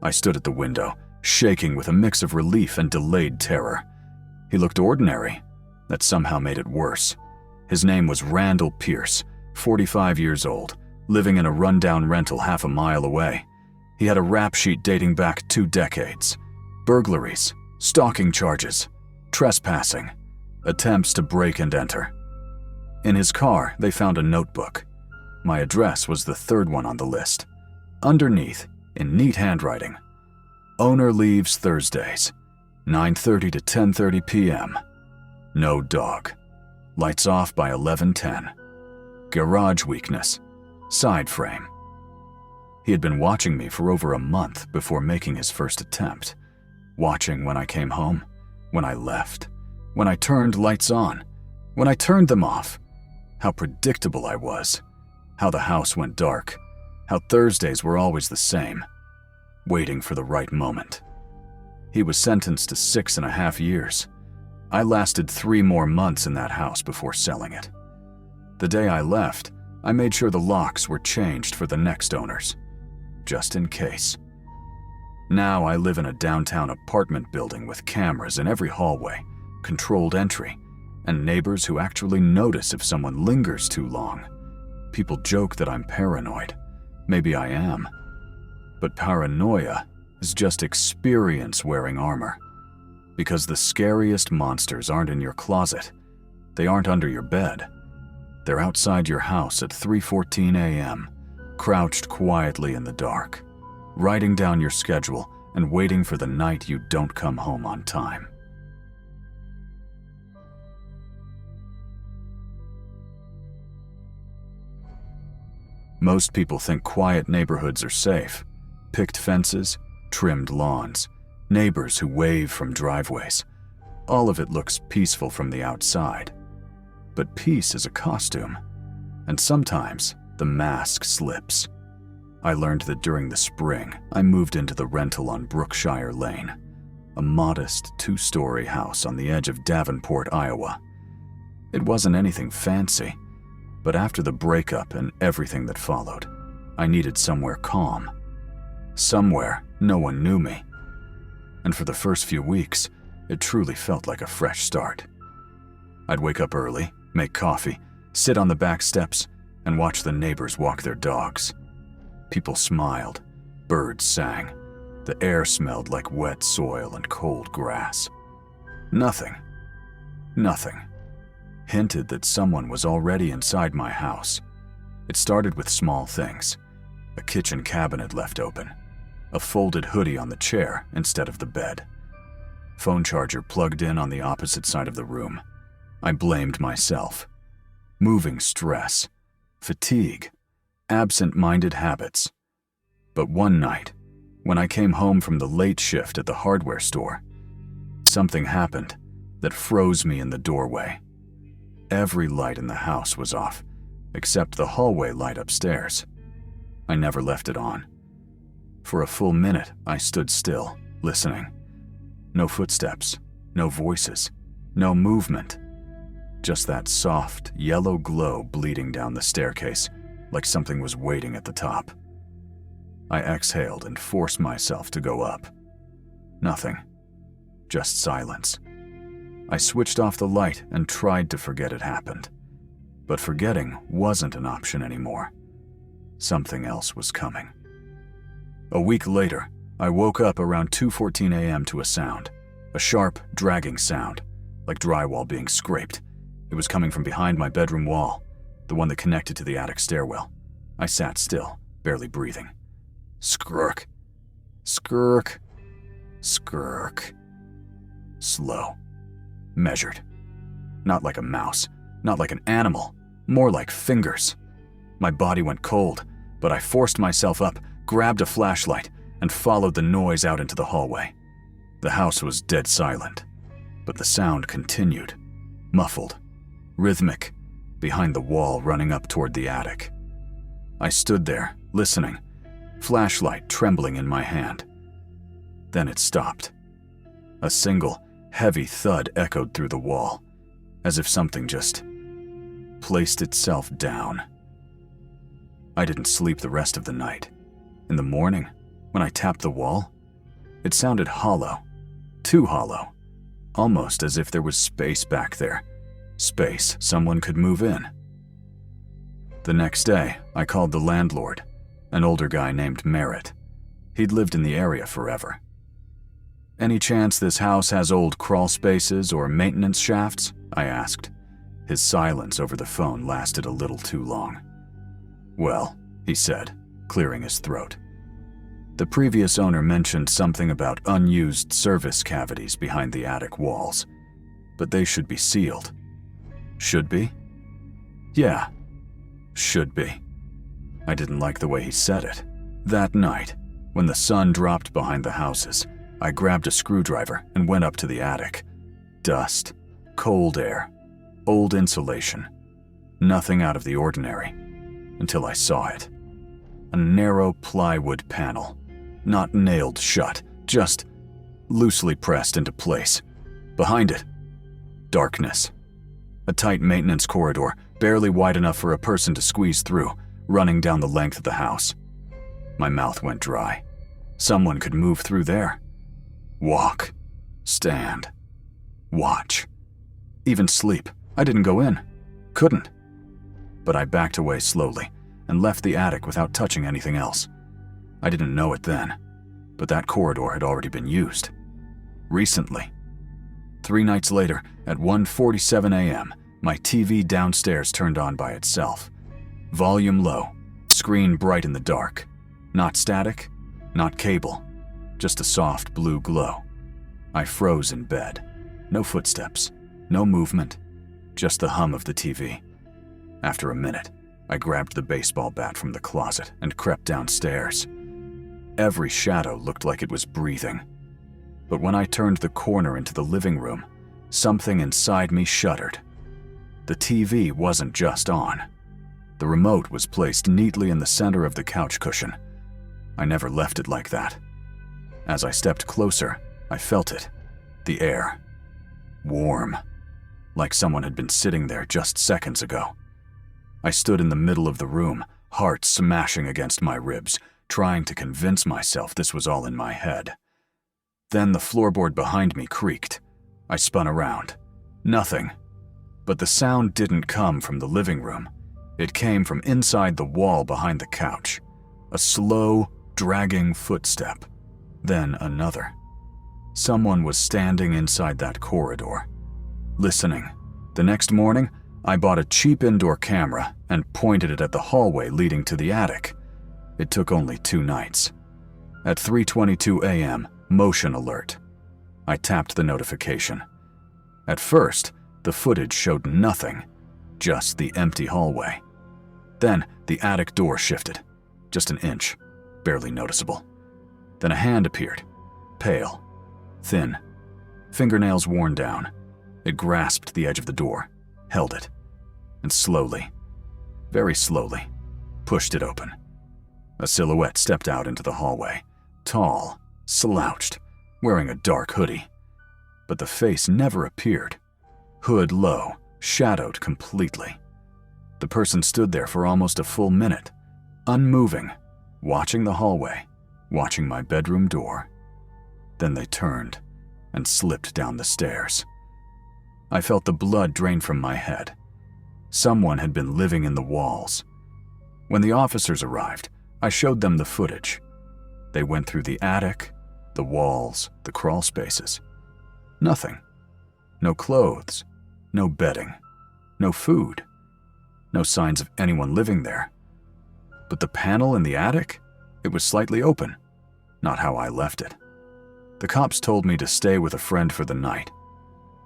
I stood at the window, shaking with a mix of relief and delayed terror. He looked ordinary. That somehow made it worse. His name was Randall Pierce, 45 years old, living in a rundown rental half a mile away. He had a rap sheet dating back 2 decades. Burglaries, stalking charges, trespassing, attempts to break and enter. In his car, they found a notebook. My address was the 3rd one on the list. Underneath, in neat handwriting, owner leaves Thursdays, 9:30 to 10:30 p.m. No dog. Lights off by 11:10. Garage weakness. Side frame. He had been watching me for over a month before making his first attempt. Watching when I came home, when I left, when I turned lights on, when I turned them off. How predictable I was. How the house went dark. How Thursdays were always the same. Waiting for the right moment. He was sentenced to 6.5 years. I lasted 3 more months in that house before selling it. The day I left, I made sure the locks were changed for the next owners, just in case. Now I live in a downtown apartment building with cameras in every hallway, controlled entry, and neighbors who actually notice if someone lingers too long. People joke that I'm paranoid. Maybe I am. But paranoia is just experience wearing armor. Because the scariest monsters aren't in your closet. They aren't under your bed. They're outside your house at 3:14 a.m., crouched quietly in the dark, writing down your schedule and waiting for the night you don't come home on time. Most people think quiet neighborhoods are safe. Picked fences, trimmed lawns, neighbors who wave from driveways. All of it looks peaceful from the outside. But peace is a costume, and sometimes the mask slips. I learned that during the spring, I moved into the rental on Brookshire Lane, a modest 2-story house on the edge of Davenport, Iowa. It wasn't anything fancy, but after the breakup and everything that followed, I needed somewhere calm. Somewhere no one knew me. And for the first few weeks, it truly felt like a fresh start. I'd wake up early, make coffee, sit on the back steps, and watch the neighbors walk their dogs. People smiled, birds sang, the air smelled like wet soil and cold grass. Nothing hinted that someone was already inside my house. It started with small things. A kitchen cabinet left open, a folded hoodie on the chair instead of the bed, phone charger plugged in on the opposite side of the room. I blamed myself. Moving stress, fatigue, absent-minded habits. But one night, when I came home from the late shift at the hardware store, something happened that froze me in the doorway. Every light in the house was off, except the hallway light upstairs. I never left it on. For a full minute, I stood still, listening. No footsteps, no voices, no movement. Just that soft, yellow glow bleeding down the staircase, like something was waiting at the top. I exhaled and forced myself to go up. Nothing. Just silence. I switched off the light and tried to forget it happened. But forgetting wasn't an option anymore. Something else was coming. A week later, I woke up around 2:14 a.m. to a sound. A sharp, dragging sound, like drywall being scraped. It was coming from behind my bedroom wall, the one that connected to the attic stairwell. I sat still, barely breathing. Skirk. Skirk. Skirk. Slow. Measured. Not like a mouse, not like an animal, more like fingers. My body went cold, but I forced myself up, grabbed a flashlight, and followed the noise out into the hallway. The house was dead silent, but the sound continued, muffled, rhythmic, behind the wall running up toward the attic. I stood there, listening, flashlight trembling in my hand. Then it stopped. A single, heavy thud echoed through the wall, as if something just placed itself down. I didn't sleep the rest of the night. In the morning, when I tapped the wall, it sounded hollow, too hollow, almost as if there was space back there, space someone could move in. The next day, I called the landlord, an older guy named Merritt. He'd lived in the area forever. "Any chance this house has old crawl spaces or maintenance shafts?" I asked. His silence over the phone lasted a little too long. "Well," he said, clearing his throat. "The previous owner mentioned something about unused service cavities behind the attic walls, but they should be sealed." "Should be?" "Yeah, should be." I didn't like the way he said it. That night, when the sun dropped behind the houses, I grabbed a screwdriver and went up to the attic. Dust, cold air, old insulation, nothing out of the ordinary, until I saw it. A narrow plywood panel, not nailed shut, just loosely pressed into place. Behind it, darkness. A tight maintenance corridor, barely wide enough for a person to squeeze through, running down the length of the house. My mouth went dry. Someone could move through there. Walk, stand, watch, even sleep. I didn't go in. Couldn't. But I backed away slowly and left the attic without touching anything else. I didn't know it then, but that corridor had already been used. Recently. 3 nights later, at 1:47 a.m., my TV downstairs turned on by itself. Volume low, screen bright in the dark. Not static, not cable, just a soft blue glow. I froze in bed. No footsteps, no movement, just the hum of the TV. After a minute, I grabbed the baseball bat from the closet and crept downstairs. Every shadow looked like it was breathing. But when I turned the corner into the living room, something inside me shuddered. The TV wasn't just on. The remote was placed neatly in the center of the couch cushion. I never left it like that. As I stepped closer, I felt it. The air. Warm. Like someone had been sitting there just seconds ago. I stood in the middle of the room, heart smashing against my ribs, trying to convince myself this was all in my head. Then the floorboard behind me creaked. I spun around. Nothing. But the sound didn't come from the living room. It came from inside the wall behind the couch. A slow, dragging footstep. Then another. Someone was standing inside that corridor, listening. The next morning, I bought a cheap indoor camera and pointed it at the hallway leading to the attic. It took only 2 nights. At 3:22 a.m., motion alert. I tapped the notification. At first, the footage showed nothing, just the empty hallway. Then the attic door shifted, just an inch, barely noticeable. Then a hand appeared, pale, thin, fingernails worn down. It grasped the edge of the door, held it, and slowly, very slowly, pushed it open. A silhouette stepped out into the hallway, tall, slouched, wearing a dark hoodie. But the face never appeared. Hood low, shadowed completely. The person stood there for almost a full minute, unmoving, watching the hallway, watching my bedroom door. Then they turned and slipped down the stairs. I felt the blood drain from my head. Someone had been living in the walls. When the officers arrived, I showed them the footage. They went through the attic, the walls, the crawl spaces. Nothing. No clothes, no bedding, no food, no signs of anyone living there. But the panel in the attic? It was slightly open. Not how I left it. The cops told me to stay with a friend for the night.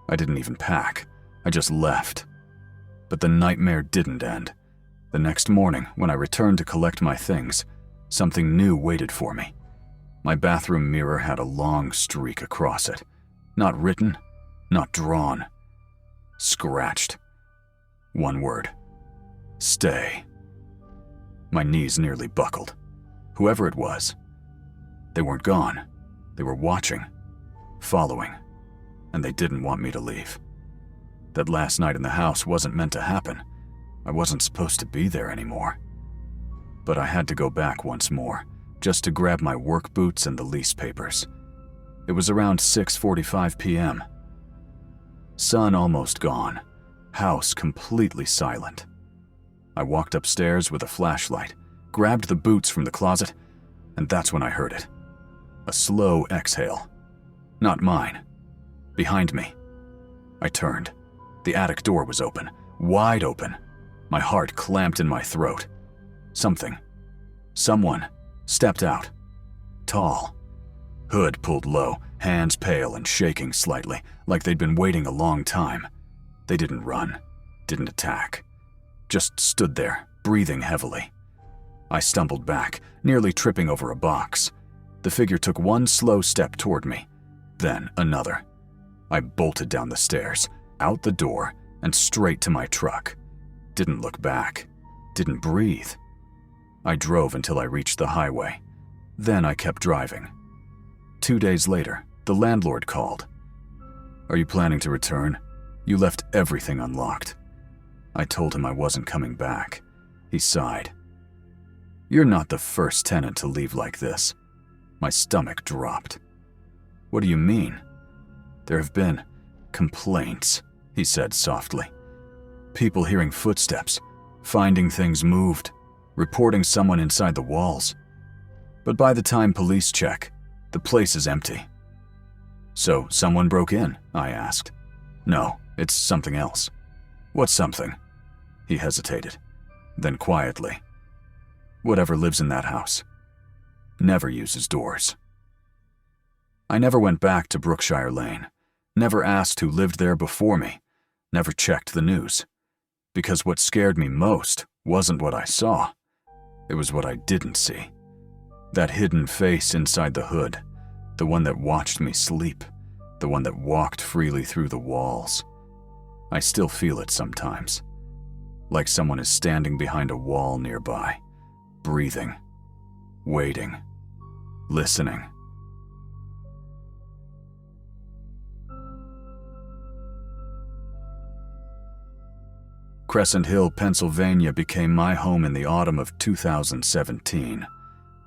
I didn't even pack. I just left. But the nightmare didn't end. The next morning, when I returned to collect my things, something new waited for me. My bathroom mirror had a long streak across it. Not written, not drawn. Scratched. One word. Stay. My knees nearly buckled. Whoever it was. They weren't gone. They were watching. Following. and they didn't want me to leave. That last night in the house wasn't meant to happen. I wasn't supposed to be there anymore. But I had to go back once more, just to grab my work boots and the lease papers. It was around 6:45 p.m. Sun almost gone, house completely silent. I walked upstairs with a flashlight, grabbed the boots from the closet, and that's when I heard it. A slow exhale. Not mine. Behind me. I turned. The attic door was open, wide open. My heart clamped in my throat. Someone stepped out. Tall. Hood pulled low, hands pale and shaking slightly, like they'd been waiting a long time. They didn't run, didn't attack. Just stood there, breathing heavily. I stumbled back, nearly tripping over a box. The figure took one slow step toward me, then another. I bolted down the stairs, out the door, and straight to my truck. Didn't look back, didn't breathe. I drove until I reached the highway. Then I kept driving. 2 days later, the landlord called. "Are you planning to return? You left everything unlocked." I told him I wasn't coming back. He sighed. "You're not the first tenant to leave like this." My stomach dropped. "What do you mean?" "There have been complaints," he said softly. "People hearing footsteps, finding things moved, reporting someone inside the walls. But by the time police check, the place is empty." "So someone broke in?" I asked. "No, it's something else." "What's something?" He hesitated. Then quietly, "Whatever lives in that house never uses doors." I never went back to Brookshire Lane, never asked who lived there before me, never checked the news. Because what scared me most wasn't what I saw, it was what I didn't see. That hidden face inside the hood, the one that watched me sleep, the one that walked freely through the walls. I still feel it sometimes, like someone is standing behind a wall nearby, breathing, waiting, listening. Crescent Hill, Pennsylvania became my home in the autumn of 2017,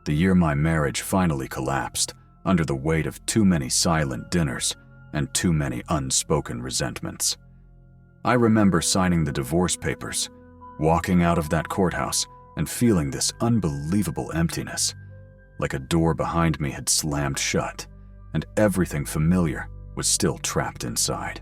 the year my marriage finally collapsed under the weight of too many silent dinners and too many unspoken resentments. I remember signing the divorce papers, walking out of that courthouse and feeling this unbelievable emptiness, like a door behind me had slammed shut and everything familiar was still trapped inside.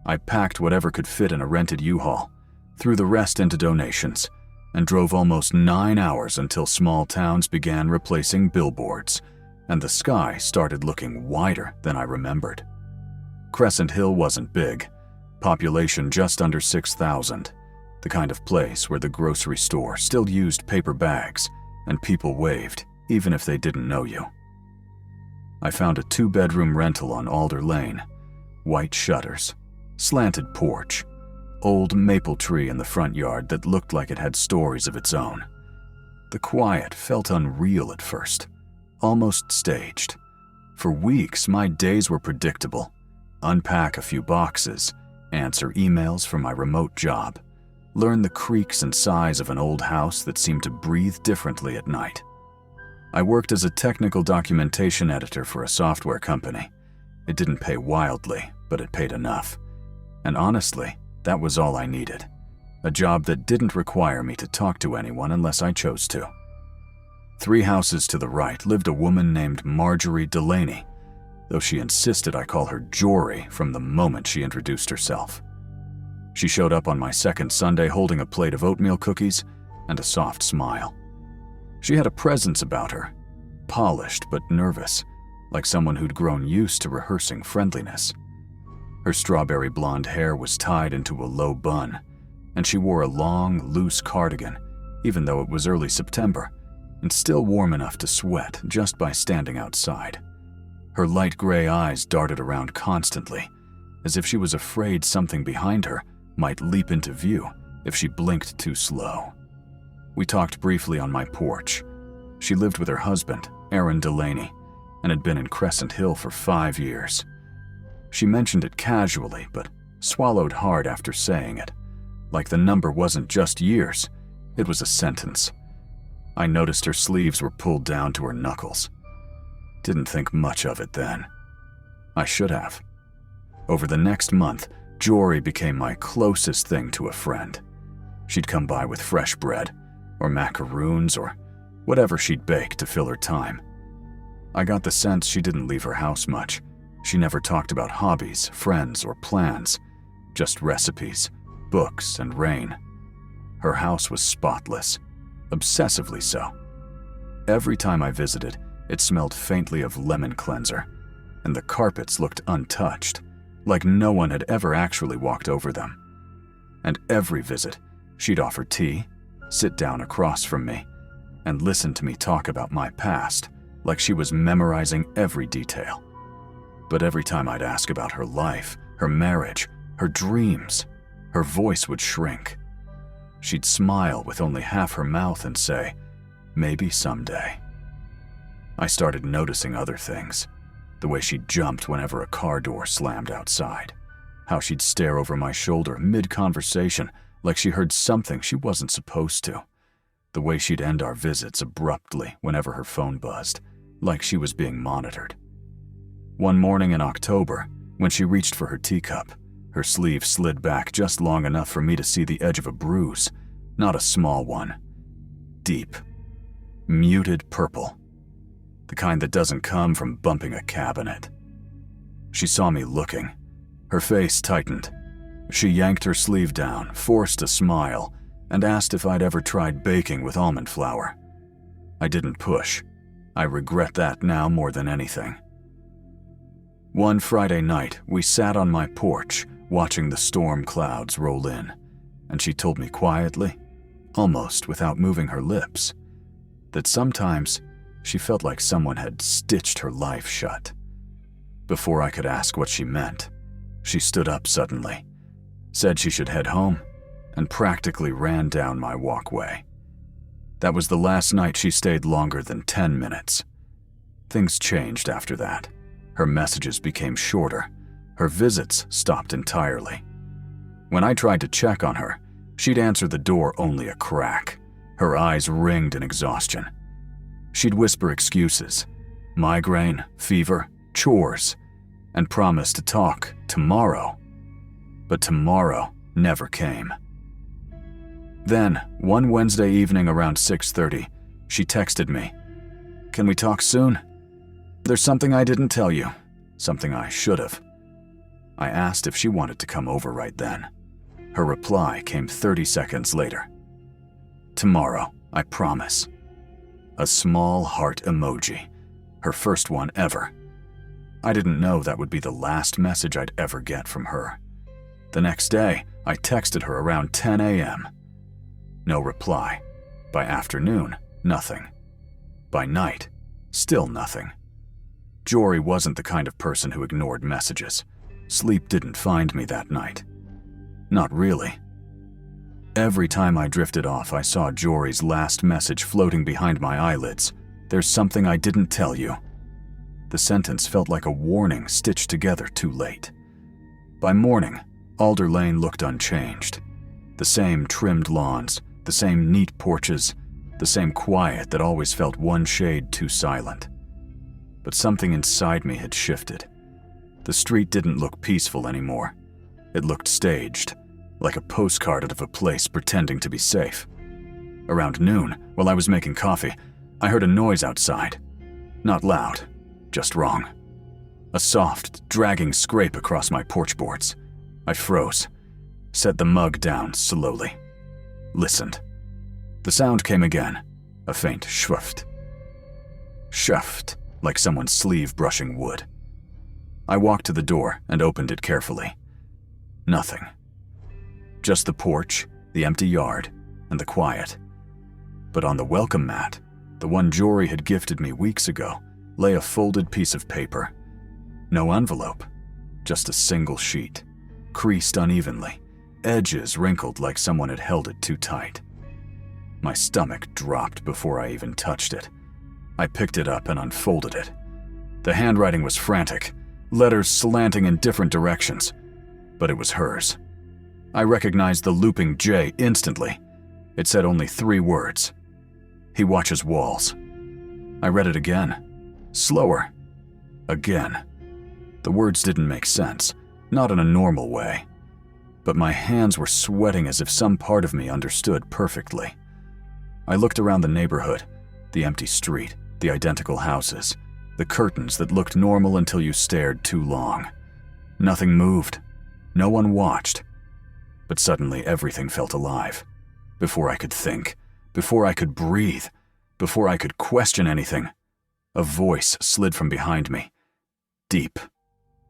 I packed whatever could fit in a rented U-Haul, threw the rest into donations, and drove almost 9 hours until small towns began replacing billboards, and the sky started looking wider than I remembered. Crescent Hill wasn't big, population just under 6,000, the kind of place where the grocery store still used paper bags and people waved even if they didn't know you. I found a 2-bedroom rental on Alder Lane, white shutters, slanted porch, old maple tree in the front yard that looked like it had stories of its own. The quiet felt unreal at first, almost staged. For weeks, my days were predictable. Unpack a few boxes, answer emails from my remote job, learn the creaks and sighs of an old house that seemed to breathe differently at night. I worked as a technical documentation editor for a software company. It didn't pay wildly, but it paid enough. And honestly, that was all I needed. A job that didn't require me to talk to anyone unless I chose to. 3 houses to the right lived a woman named Marjorie Delaney, though she insisted I call her Jory from the moment she introduced herself. She showed up on my second Sunday holding a plate of oatmeal cookies and a soft smile. She had a presence about her, polished but nervous, like someone who'd grown used to rehearsing friendliness. Her strawberry blonde hair was tied into a low bun, and she wore a long, loose cardigan, even though it was early September, and still warm enough to sweat just by standing outside. Her light gray eyes darted around constantly, as if she was afraid something behind her might leap into view if she blinked too slow. We talked briefly on my porch. She lived with her husband, Aaron Delaney, and had been in Crescent Hill for 5 years. She mentioned it casually, but swallowed hard after saying it, like the number wasn't just years, it was a sentence. I noticed her sleeves were pulled down to her knuckles. Didn't think much of it then. I should have. Over the next month, Jory became my closest thing to a friend. She'd come by with fresh bread, or macaroons, or whatever she'd bake to fill her time. I got the sense she didn't leave her house much. She never talked about hobbies, friends, or plans, just recipes, books, and rain. Her house was spotless, obsessively so. Every time I visited, it smelled faintly of lemon cleanser, and the carpets looked untouched, like no one had ever actually walked over them. And every visit, she'd offer tea, sit down across from me, and listen to me talk about my past, like she was memorizing every detail. But every time I'd ask about her life, her marriage, her dreams, her voice would shrink. She'd smile with only half her mouth and say, "Maybe someday." I started noticing other things. The way she jumped whenever a car door slammed outside. How she'd stare over my shoulder mid-conversation like she heard something she wasn't supposed to. The way she'd end our visits abruptly whenever her phone buzzed, like she was being monitored. One morning in October, when she reached for her teacup, her sleeve slid back just long enough for me to see the edge of a bruise, not a small one. Deep, muted purple. The kind that doesn't come from bumping a cabinet. She saw me looking. Her face tightened. She yanked her sleeve down, forced a smile, and asked if I'd ever tried baking with almond flour. I didn't push. I regret that now more than anything. One Friday night, we sat on my porch, watching the storm clouds roll in, and she told me quietly, almost without moving her lips, that sometimes she felt like someone had stitched her life shut. Before I could ask what she meant, she stood up suddenly, said she should head home, and practically ran down my walkway. That was the last night she stayed longer than 10 minutes. Things changed after that. Her messages became shorter. Her visits stopped entirely. When I tried to check on her, she'd answer the door only a crack, her eyes ringed in exhaustion. She'd whisper excuses, migraine, fever, chores, and promise to talk tomorrow. But tomorrow never came. Then, one Wednesday evening around 6:30, she texted me, "Can we talk soon? There's something I didn't tell you, something I should have." I asked if she wanted to come over right then. Her reply came 30 seconds later. "Tomorrow, I promise." A small heart emoji, her first one ever. I didn't know that would be the last message I'd ever get from her. The next day, I texted her around 10 a.m. No reply. By afternoon, nothing. By night, still nothing. Jory wasn't the kind of person who ignored messages. Sleep didn't find me that night. Not really. Every time I drifted off, I saw Jory's last message floating behind my eyelids. "There's something I didn't tell you." The sentence felt like a warning stitched together too late. By morning, Alder Lane looked unchanged. The same trimmed lawns, the same neat porches, the same quiet that always felt one shade too silent. But something inside me had shifted. The street didn't look peaceful anymore. It looked staged, like a postcard out of a place pretending to be safe. Around noon, while I was making coffee, I heard a noise outside. Not loud, just wrong. A soft, dragging scrape across my porch boards. I froze, set the mug down slowly, listened. The sound came again, a faint shwuft. Shwuft, like someone's sleeve brushing wood. I walked to the door and opened it carefully. Nothing. Just the porch, the empty yard, and the quiet. But on the welcome mat, the one Jory had gifted me weeks ago, lay a folded piece of paper. No envelope, just a single sheet, creased unevenly, edges wrinkled like someone had held it too tight. My stomach dropped before I even touched it. I picked it up and unfolded it. The handwriting was frantic, letters slanting in different directions, but it was hers. I recognized the looping J instantly. It said only 3 words. He watches walls. I read it again. Slower. Again. The words didn't make sense, not in a normal way. But my hands were sweating as if some part of me understood perfectly. I looked around the neighborhood, the empty street, the identical houses, the curtains that looked normal until you stared too long. Nothing moved. No one watched. But suddenly everything felt alive. Before I could think, before I could breathe, before I could question anything, a voice slid from behind me. Deep.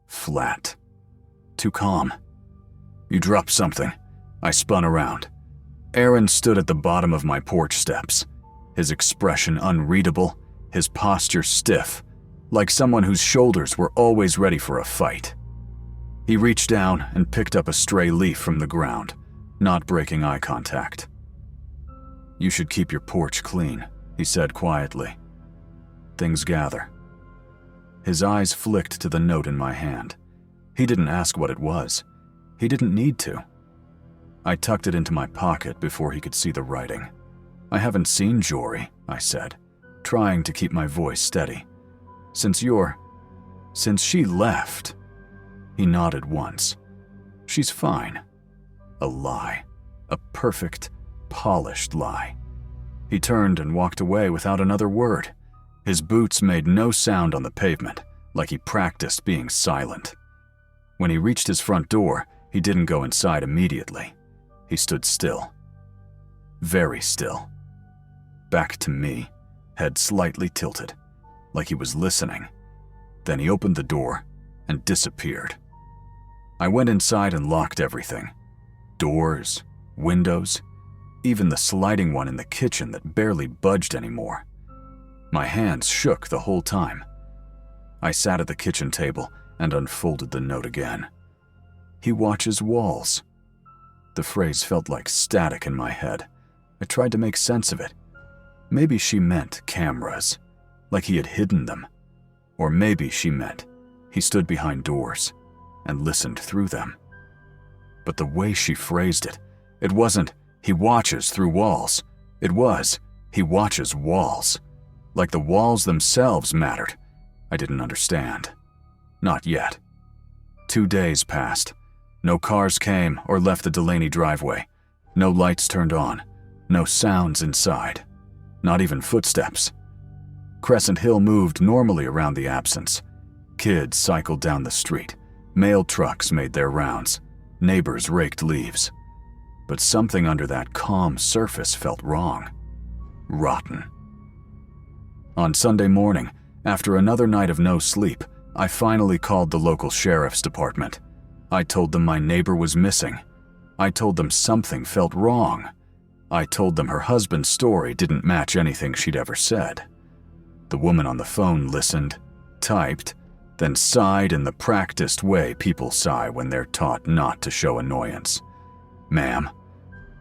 Flat. Too calm. You dropped something. I spun around. Aaron stood at the bottom of my porch steps, his expression unreadable, his posture stiff, like someone whose shoulders were always ready for a fight. He reached down and picked up a stray leaf from the ground, not breaking eye contact. "You should keep your porch clean," he said quietly. "Things gather." His eyes flicked to the note in my hand. He didn't ask what it was. He didn't need to. I tucked it into my pocket before he could see the writing. "I haven't seen Jory," I said, trying to keep my voice steady. Since she left." He nodded once. "She's fine." A lie. A perfect, polished lie. He turned and walked away without another word. His boots made no sound on the pavement, like he practiced being silent. When he reached his front door, he didn't go inside immediately. He stood still. Very still. Back to me, head slightly tilted, like he was listening. Then he opened the door and disappeared. I went inside and locked everything. Doors, windows, even the sliding one in the kitchen that barely budged anymore. My hands shook the whole time. I sat at the kitchen table and unfolded the note again. "He watches walls." The phrase felt like static in my head. I tried to make sense of it. Maybe she meant cameras, like he had hidden them. Or maybe she meant he stood behind doors and listened through them. But the way she phrased it, it wasn't, "he watches through walls." It was, "he watches walls." Like the walls themselves mattered. I didn't understand. Not yet. 2 days passed. No cars came or left the Delaney driveway. No lights turned on. No sounds inside. Not even footsteps. Crescent Hill moved normally around the absence. Kids cycled down the street. Mail trucks made their rounds. Neighbors raked leaves. But something under that calm surface felt wrong. Rotten. On Sunday morning, after another night of no sleep, I finally called the local sheriff's department. I told them my neighbor was missing. I told them something felt wrong. I told them her husband's story didn't match anything she'd ever said. The woman on the phone listened, typed, then sighed in the practiced way people sigh when they're taught not to show annoyance. "Ma'am,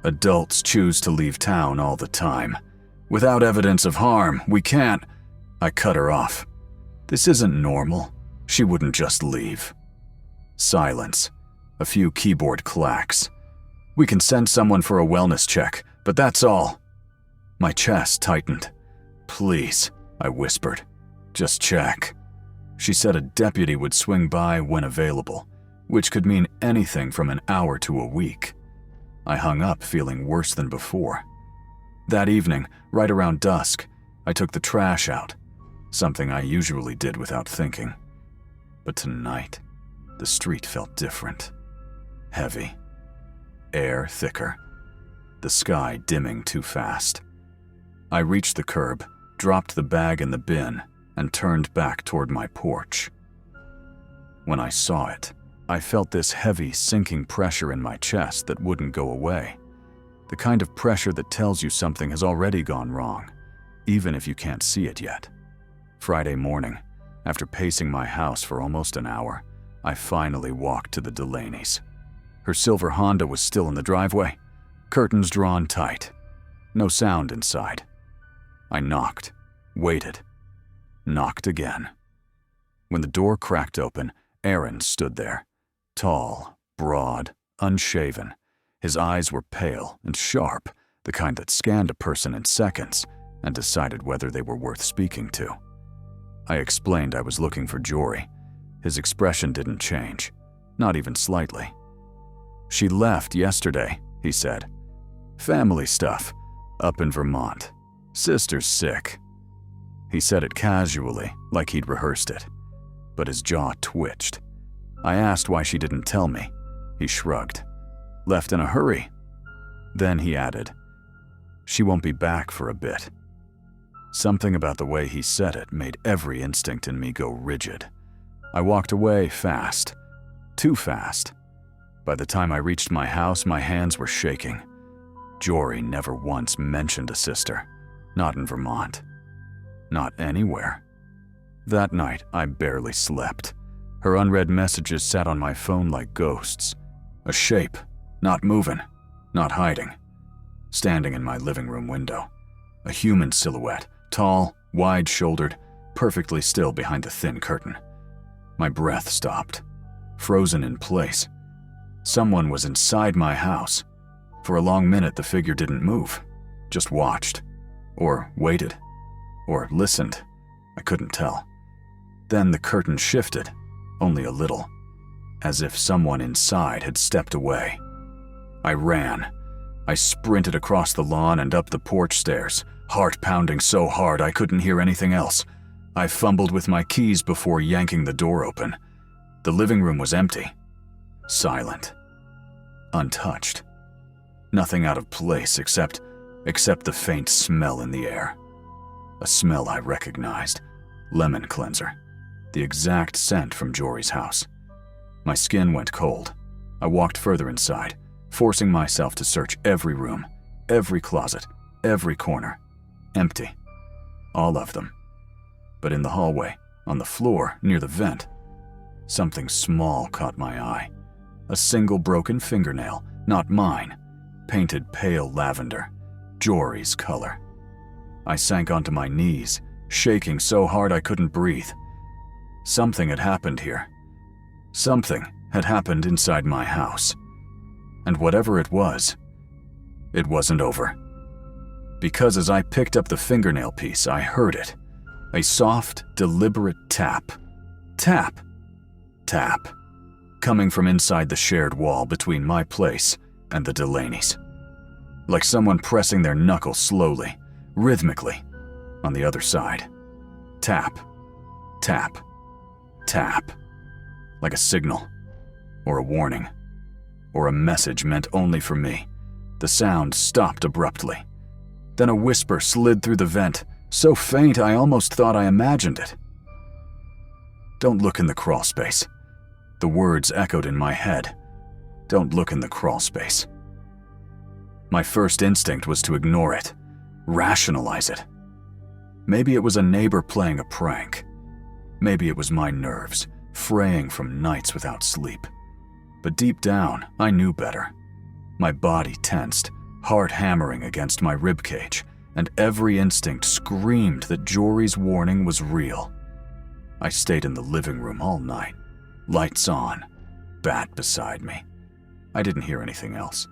adults choose to leave town all the time. Without evidence of harm, we can't." I cut her off. "This isn't normal. She wouldn't just leave." Silence. A few keyboard clacks. "We can send someone for a wellness check, but that's all." My chest tightened. "Please," I whispered. "Just check." She said a deputy would swing by when available, which could mean anything from an hour to a week. I hung up feeling worse than before. That evening, right around dusk, I took the trash out, something I usually did without thinking. But tonight, the street felt different. Heavy. Air thicker. The sky dimming too fast. I reached the curb, dropped the bag in the bin, and turned back toward my porch. When I saw it, I felt this heavy, sinking pressure in my chest that wouldn't go away. The kind of pressure that tells you something has already gone wrong, even if you can't see it yet. Friday morning, after pacing my house for almost an hour, I finally walked to the Delaney's. Her silver Honda was still in the driveway, curtains drawn tight. No sound inside. I knocked, waited, knocked again. When the door cracked open, Aaron stood there, tall, broad, unshaven. His eyes were pale and sharp, the kind that scanned a person in seconds and decided whether they were worth speaking to. I explained I was looking for Jory. His expression didn't change, not even slightly. "She left yesterday," he said. "Family stuff, up in Vermont. Sister's sick." He said it casually, like he'd rehearsed it, but his jaw twitched. I asked why she didn't tell me. He shrugged. "Left in a hurry." Then he added, "She won't be back for a bit." Something about the way he said it made every instinct in me go rigid. I walked away fast, too fast. By the time I reached my house, my hands were shaking. Jory never once mentioned a sister, not in Vermont, not anywhere. That night, I barely slept. Her unread messages sat on my phone like ghosts. A shape, not moving, not hiding, standing in my living room window. A human silhouette, tall, wide-shouldered, perfectly still behind the thin curtain. My breath stopped, frozen in place. Someone was inside my house. For a long minute, the figure didn't move, just watched, or waited, or listened. I couldn't tell. Then the curtain shifted, only a little, as if someone inside had stepped away. I ran. I sprinted across the lawn and up the porch stairs, heart pounding so hard I couldn't hear anything else. I fumbled with my keys before yanking the door open. The living room was empty, silent, untouched. Nothing out of place except the faint smell in the air. A smell I recognized. Lemon cleanser. The exact scent from Jory's house. My skin went cold. I walked further inside, forcing myself to search every room, every closet, every corner. Empty. All of them. But in the hallway, on the floor, near the vent, something small caught my eye. A single broken fingernail, not mine, painted pale lavender, Jory's color. I sank onto my knees, shaking so hard I couldn't breathe. Something had happened here. Something had happened inside my house. And whatever it wasn't over. Because as I picked up the fingernail piece, I heard it. A soft, deliberate tap. Tap. Tap. Coming from inside the shared wall between my place and the Delaney's. Like someone pressing their knuckles slowly, rhythmically, on the other side. Tap. Tap. Tap. Like a signal. Or a warning. Or a message meant only for me. The sound stopped abruptly. Then a whisper slid through the vent, so faint I almost thought I imagined it. "Don't look in the crawl space." The words echoed in my head. "Don't look in the crawl space." My first instinct was to ignore it, rationalize it. Maybe it was a neighbor playing a prank. Maybe it was my nerves, fraying from nights without sleep. But deep down, I knew better. My body tensed, heart hammering against my ribcage, and every instinct screamed that Jory's warning was real. I stayed in the living room all night, lights on, bat beside me. I didn't hear anything else.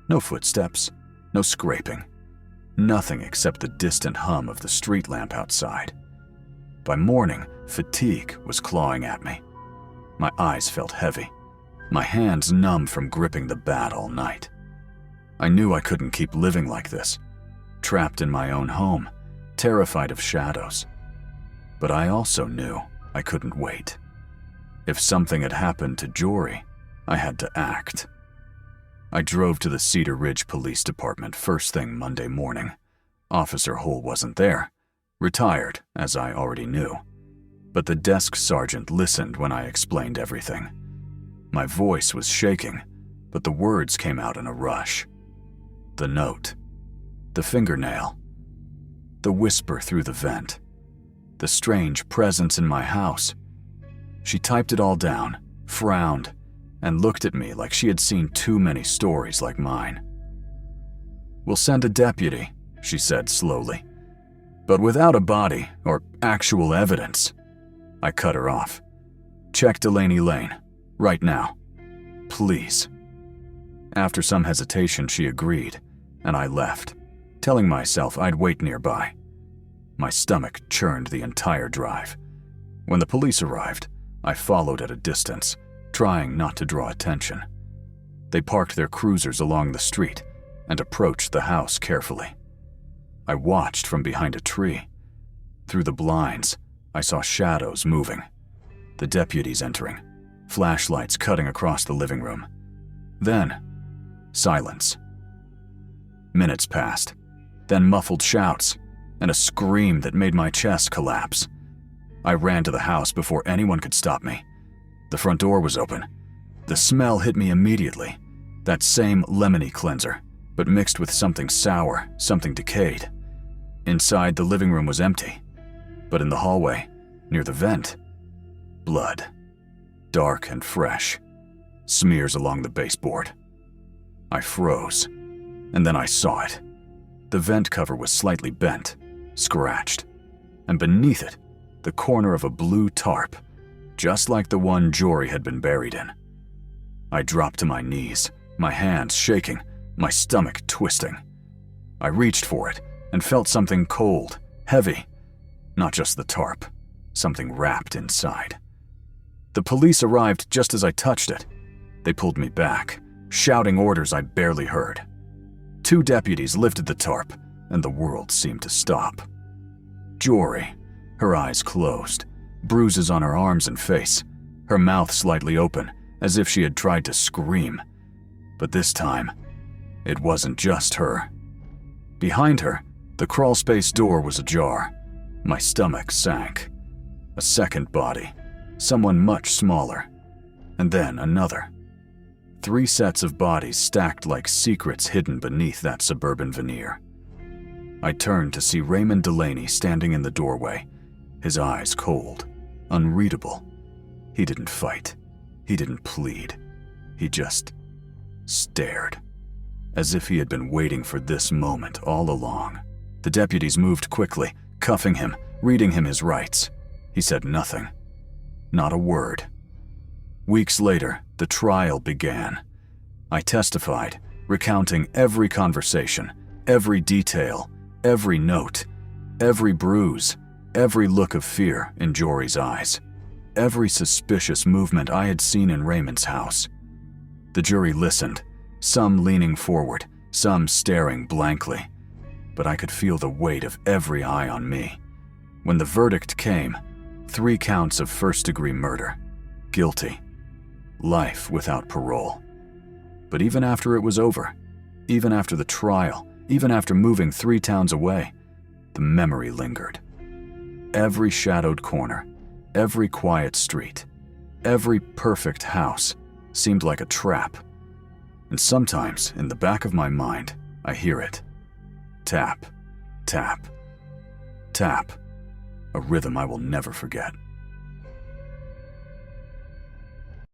No footsteps, no scraping, nothing except the distant hum of the street lamp outside. By morning, fatigue was clawing at me. My eyes felt heavy, my hands numb from gripping the bat all night. I knew I couldn't keep living like this, trapped in my own home, terrified of shadows. But I also knew I couldn't wait. If something had happened to Jory, I had to act. I drove to the Cedar Ridge Police Department first thing Monday morning. Officer Hull wasn't there, retired, as I already knew. But the desk sergeant listened when I explained everything. My voice was shaking, but the words came out in a rush. The note. The fingernail. The whisper through the vent. The strange presence in my house. She typed it all down, frowned, and looked at me like she had seen too many stories like mine. "We'll send a deputy," she said slowly. "But without a body or actual evidence." I cut her off. Check Delaney Lane, right now. Please." After some hesitation, she agreed, and I left, telling myself I'd wait nearby. My stomach churned the entire drive. When the police arrived, I followed at a distance, trying not to draw attention. They parked their cruisers along the street and approached the house carefully. I watched from behind a tree. Through the blinds, I saw shadows moving. The deputies entering, flashlights cutting across the living room. Then, silence. Minutes passed, then muffled shouts, and a scream that made my chest collapse. I ran to the house before anyone could stop me. The front door was open. The smell hit me immediately, that same lemony cleanser, but mixed with something sour, something decayed. Inside, the living room was empty, but in the hallway, near the vent, blood. Dark and fresh, smears along the baseboard. I froze, and then I saw it. The vent cover was slightly bent, scratched, and beneath it, the corner of a blue tarp, just like the one Jory had been buried in. I dropped to my knees, my hands shaking, my stomach twisting. I reached for it and felt something cold, heavy. Not just the tarp, something wrapped inside. The police arrived just as I touched it. They pulled me back, shouting orders I barely heard. 2 deputies lifted the tarp, and the world seemed to stop. Jory, her eyes closed, bruises on her arms and face, her mouth slightly open, as if she had tried to scream. But this time, it wasn't just her. Behind her, the crawlspace door was ajar. My stomach sank. A second body, someone much smaller, and then another. 3 sets of bodies stacked like secrets hidden beneath that suburban veneer. I turned to see Raymond Delaney standing in the doorway, his eyes cold, unreadable. He didn't fight. He didn't plead. He just stared, as if he had been waiting for this moment all along. The deputies moved quickly, cuffing him, reading him his rights. He said nothing. Not a word. Weeks later, the trial began. I testified, recounting every conversation, every detail, every note, every bruise, every look of fear in Jory's eyes, every suspicious movement I had seen in Raymond's house. The jury listened, some leaning forward, some staring blankly, but I could feel the weight of every eye on me. When the verdict came, 3 counts of first-degree murder. Guilty. Life without parole. But even after it was over, even after the trial, even after moving 3 towns away, the memory lingered. Every shadowed corner, every quiet street, every perfect house seemed like a trap. And sometimes, in the back of my mind, I hear it. Tap, tap, tap. A rhythm I will never forget.